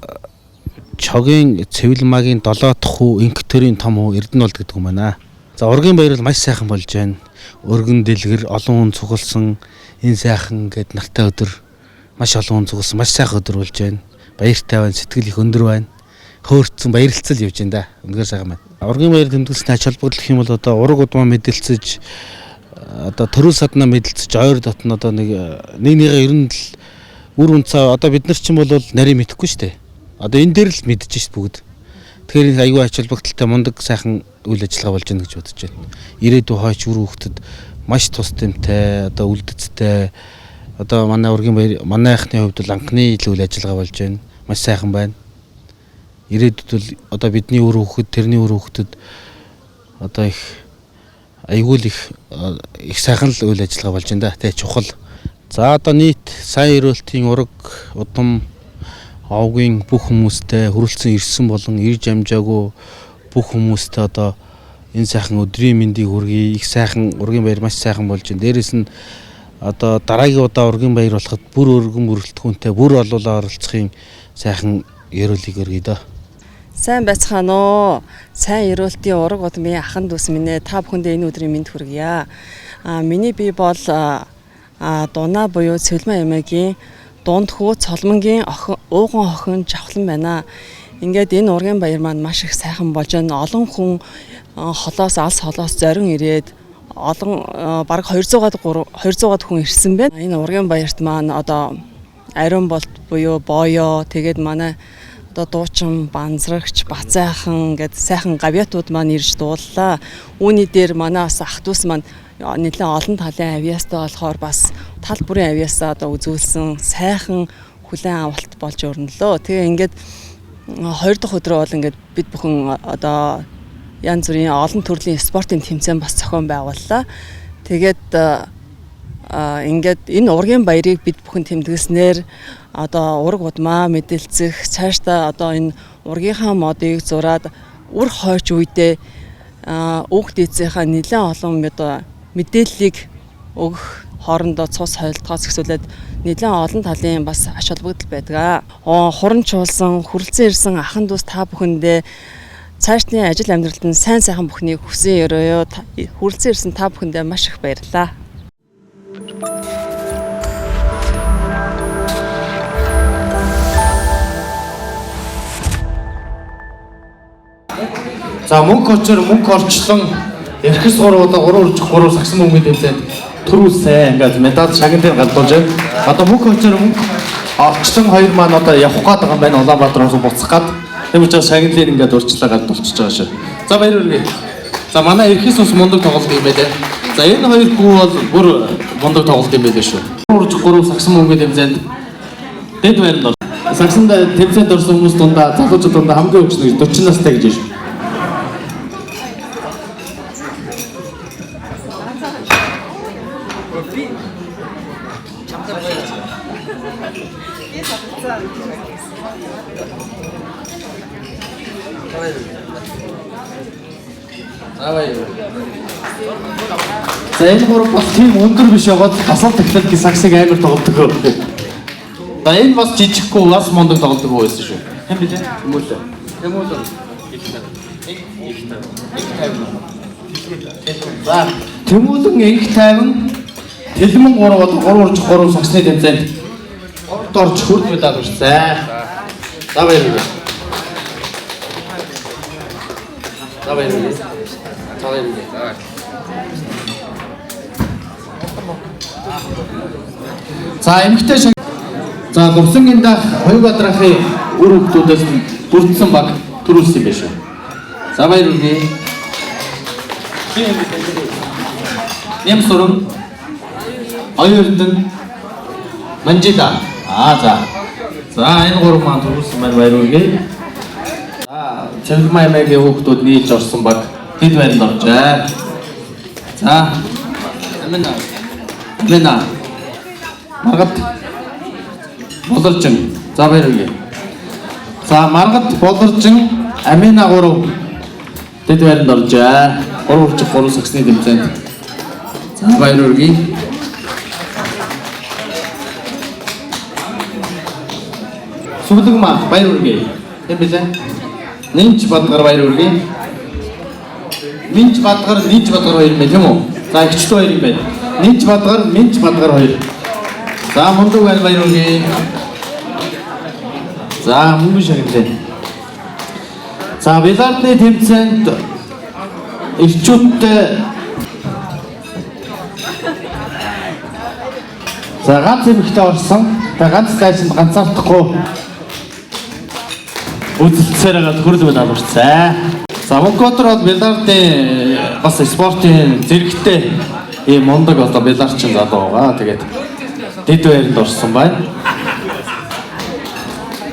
Speaker 23: Чогийн Цэвлэмаагийн 7 дахь хүү инктөрийн том хүү Эрдэнэболд гэдэг юм байна. За Ургийн баяр маш сайхан болж байна. Өргөн дэлгэр олон хүн цугласан энэ сайхан гэд нартай өдөр маш олон хүн цугласан маш сайхан өдөр болж байна. Баяртай байна, сэтгэл их өндөр байна. Хөөрцөн баярлцал явж байна да. Үнэхээр сайхан байна. Ургийн баяр тэмдэглэсний ач холбогдол юм бол одоо ураг удмаа мэдэлцэж одоо төрөл саднаа мэдэлцэж ойр дотн одоо нэгнийгээ ер нь л үр үнцаа одоо бид нар ч юм бол нарийн мэдэхгүй шүү дээ. Одоо энэ дээр л мэдчихэж шүү бүгд. Тэгэхээр аюу ач холбогдолтой мундаг сайхан үйл ажиллагаа болж байна гэж бодож байна. Ирээдүйн хойч үр хүүхдэд маш тус тэмтэй одоо үлдэцтэй одоо манай Ургийн баяр манайхны хувьд бол анхны үйл ажиллагаа болж байна. Маш сайхан байна. Ирээдүйд бол одоо бидний үр хүүхэд тэрний үр хүүхдэд одоо их аюул их сайхан л үйл ажиллагаа болж байна да. Тэ чухал. За одоо нийт сайн эрүүлтийн ураг удам овгийн бүх хүмүүстэй хүрэлцэн ирсэн болон ирж амжаагүй бүх хүмүүстэй одоо энэ сайхан өдрийн мэндийг хүргэе. Их сайхан Ургийн баяр маш сайхан болж байна. Дээрээс нь одоо дараагийн удаа Ургийн баяр болоход бүр өргөн бүрэлдэхүүнтэй бүр олуулаа оролцохын сайхан ёроолыг өргөе дөө.
Speaker 3: Сайн байцгаана уу. Сайн эрүүлтийн ураг удмын ахын дүүс минь ээ. Та бүхэндээ энэ өдрийн мэнд хүргье. Миний бие бол Дунаа буюу Цэвлэмаа эмээгийн дунд хүү Цолмонгийн ууган охин Жавхлан байна. Ингээд энэ Ургийн баяр маань маш их сайхан болж байна. Олон хүн холоос алс холоос зорин ирээд олон бараг 200-аад хүн ирсэн байна. Энэ Ургийн баярт маань одоо Ариун болт буюу Боёо тэгээд манай одоо дуучин, банзрагч, бацайхан гэдэг сайхан гавьяатууд маань ирж дууллаа. Үүний дээр манай бас ах дүүс маань нэлээд олон талын авьяастай болохоор бас тал бүрийн авьяасаа одоо үзүүлсэн сайхан хүлээн авалт болж өрнөлөө. Тэгээ ингээд 2 дахь өдрөө бол ингээд бид бүхэн одоо янз бүрийн олон төрлийн спортын тэмцээн бас зохион байгууллаа. Тэгээд ингээд энэ ургийн баярыг бид бүхэн тэмдэглэснээр одоо ураг удмаа мэдээлцэх цаашдаа одоо энэ ургийнхаа модыг зураад үр хойч үедээ үг дээдсийнхаа нэлээд олон мэдээллийг өгөх хоорондоо цус хойлтгоос эхлүүлээд нэлээд олон талын бас ач холбогдол байдаг. Хуранч уулсан, хүрлцэн ирсэн ахын дүүс та бүхэндээ цаашдын ажил амьдралд нь сайн сайхан бүхнийг хүсэн өрөөё. Хүрлцэн ирсэн та бүхэндээ маш их баярлалаа.
Speaker 1: За мөнгө очоор мөнгө орчлон эрхэс гурвуудаа 3 сагсан мөнгөний тэмцээнд төрүүлсэн. Ингээд медаль шагнал дээр гадуулж байна. Одоо мөнгө очоор мөнгө орчлон хоёр маань одоо явах гээд байгаа юм байна. Улаанбаатараас буцах гээд. Тийм учраас шагналыг ингээд урьдчилан гадуулчихж байгаа шүү. За баяр хүргэе. За манай эрхэс ус мундаг тоглолт юм байлаа. За энэ хоёр хүү бол бүр мундаг тоглолт юм байлаа шүү. 3 сагсан мөнгөний тэмцээнд дэд байранд сагсанд тэмцээнд орсон хүмүүс дундаа залуучууд дундаа хамгийн өгч 40 настай гэж шүү. За энэ гурав бас тийм өндөр биш яваад асал технологи сагсыг амар тоглодог. За энэ бас жижиггүй бас мундаг тоглодог байсан шүү. Хэн бэ? Тэмүүл. За Тэмүүлэн инх тайван Тэлмэн 3 бол 3 сагсны тэмцээнд орж хүрд медаль авсан. За баярлалаа. За баярлалаа. За эмхтэй шиг. За Говсонгийн дах Хоёбадрахын үр хөвгүүдээс бүрдсэн баг төрүүлсэн байх шүү. За баярлалаа. Нэмсурам Оюурдэн Манжида. За энэ гурав маань төрүүлсэн байна баярлалаа. За Цэвэрмаймагийн хүүхдүүд нийлж орсон баг хэд байранд оржээ. За Амина Маргад Болоржин. За баярлалаа. За Маргад Болоржин Амина 3 хэд байранд оржээ. 3 сагсны тэмцээнд. За баярлалаа. Сүлэг маа баярлалаа. Эм билээ. Нинч Бадгар баярлалаа. Минч Бадгар хоёр юм тийм үү? За ихчл хоёр юм байна. Минч Бадгар хоёр. За мундаг баярлалаа. За мөнгө шагналаа. За билардны тэмцээнд ирчүүдтэй за ганц эмэгтэй орсон. Та ганц гайсанд ганцаардахгүй үзэлцээр хагаад хүрэл байна аварцаа. За Монкотор бол билардын бас спортын зэрэгтэй ийм мундаг одоо билардчин залуу байгаа. Тэгээд дэд байранд орсон байна.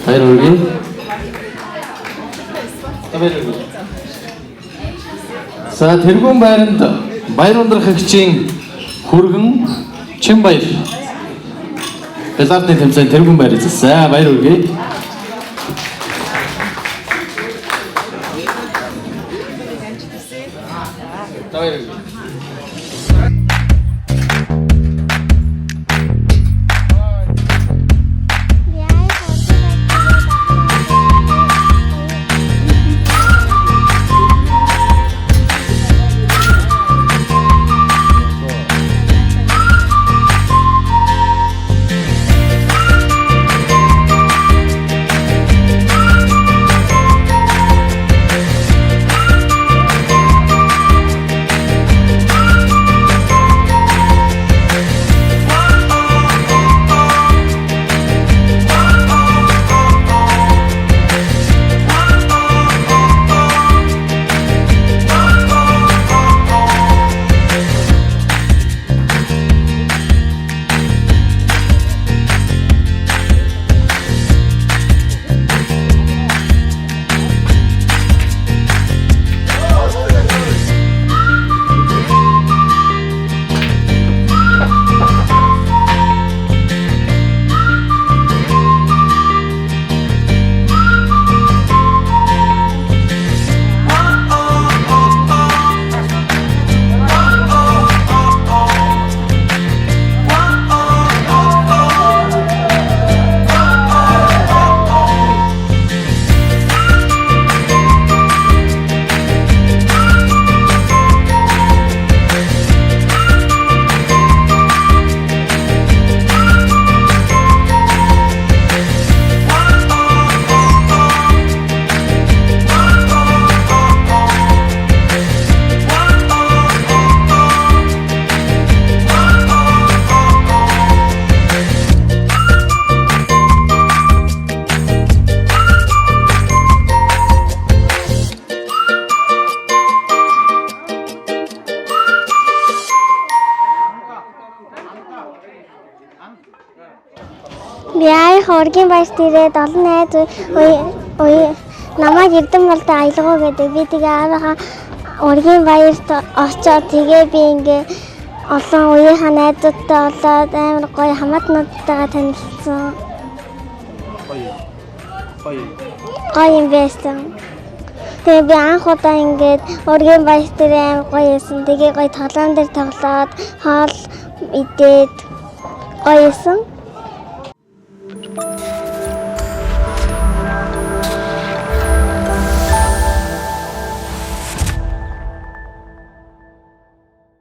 Speaker 1: Баярлалаа. За тэргүүн байранд баяр ундрах хэгчийн хөргөн Чимбаяр билардын тэмцээнд тэргүүн байр эзэлсэн. Баярлалаа.
Speaker 4: Би аяха ургийн баярт ирээд олон найз намайг эрдэм болтой аялгаа гэдэг. Би тэгээ аавынхаа ургийн баярт очоод тэгээ би ингээ олон үеийнхаа найзуудтай болоод амар гоё хамаатнуудтайгаа танилцсан. Гоё юм байсан. Тэгээ би анх удаа ингээд ургийн баяр дээр амар гоё байсан. Тэгээ гоё тоглоом дээр тоглоод хоол идээд гоё байсан.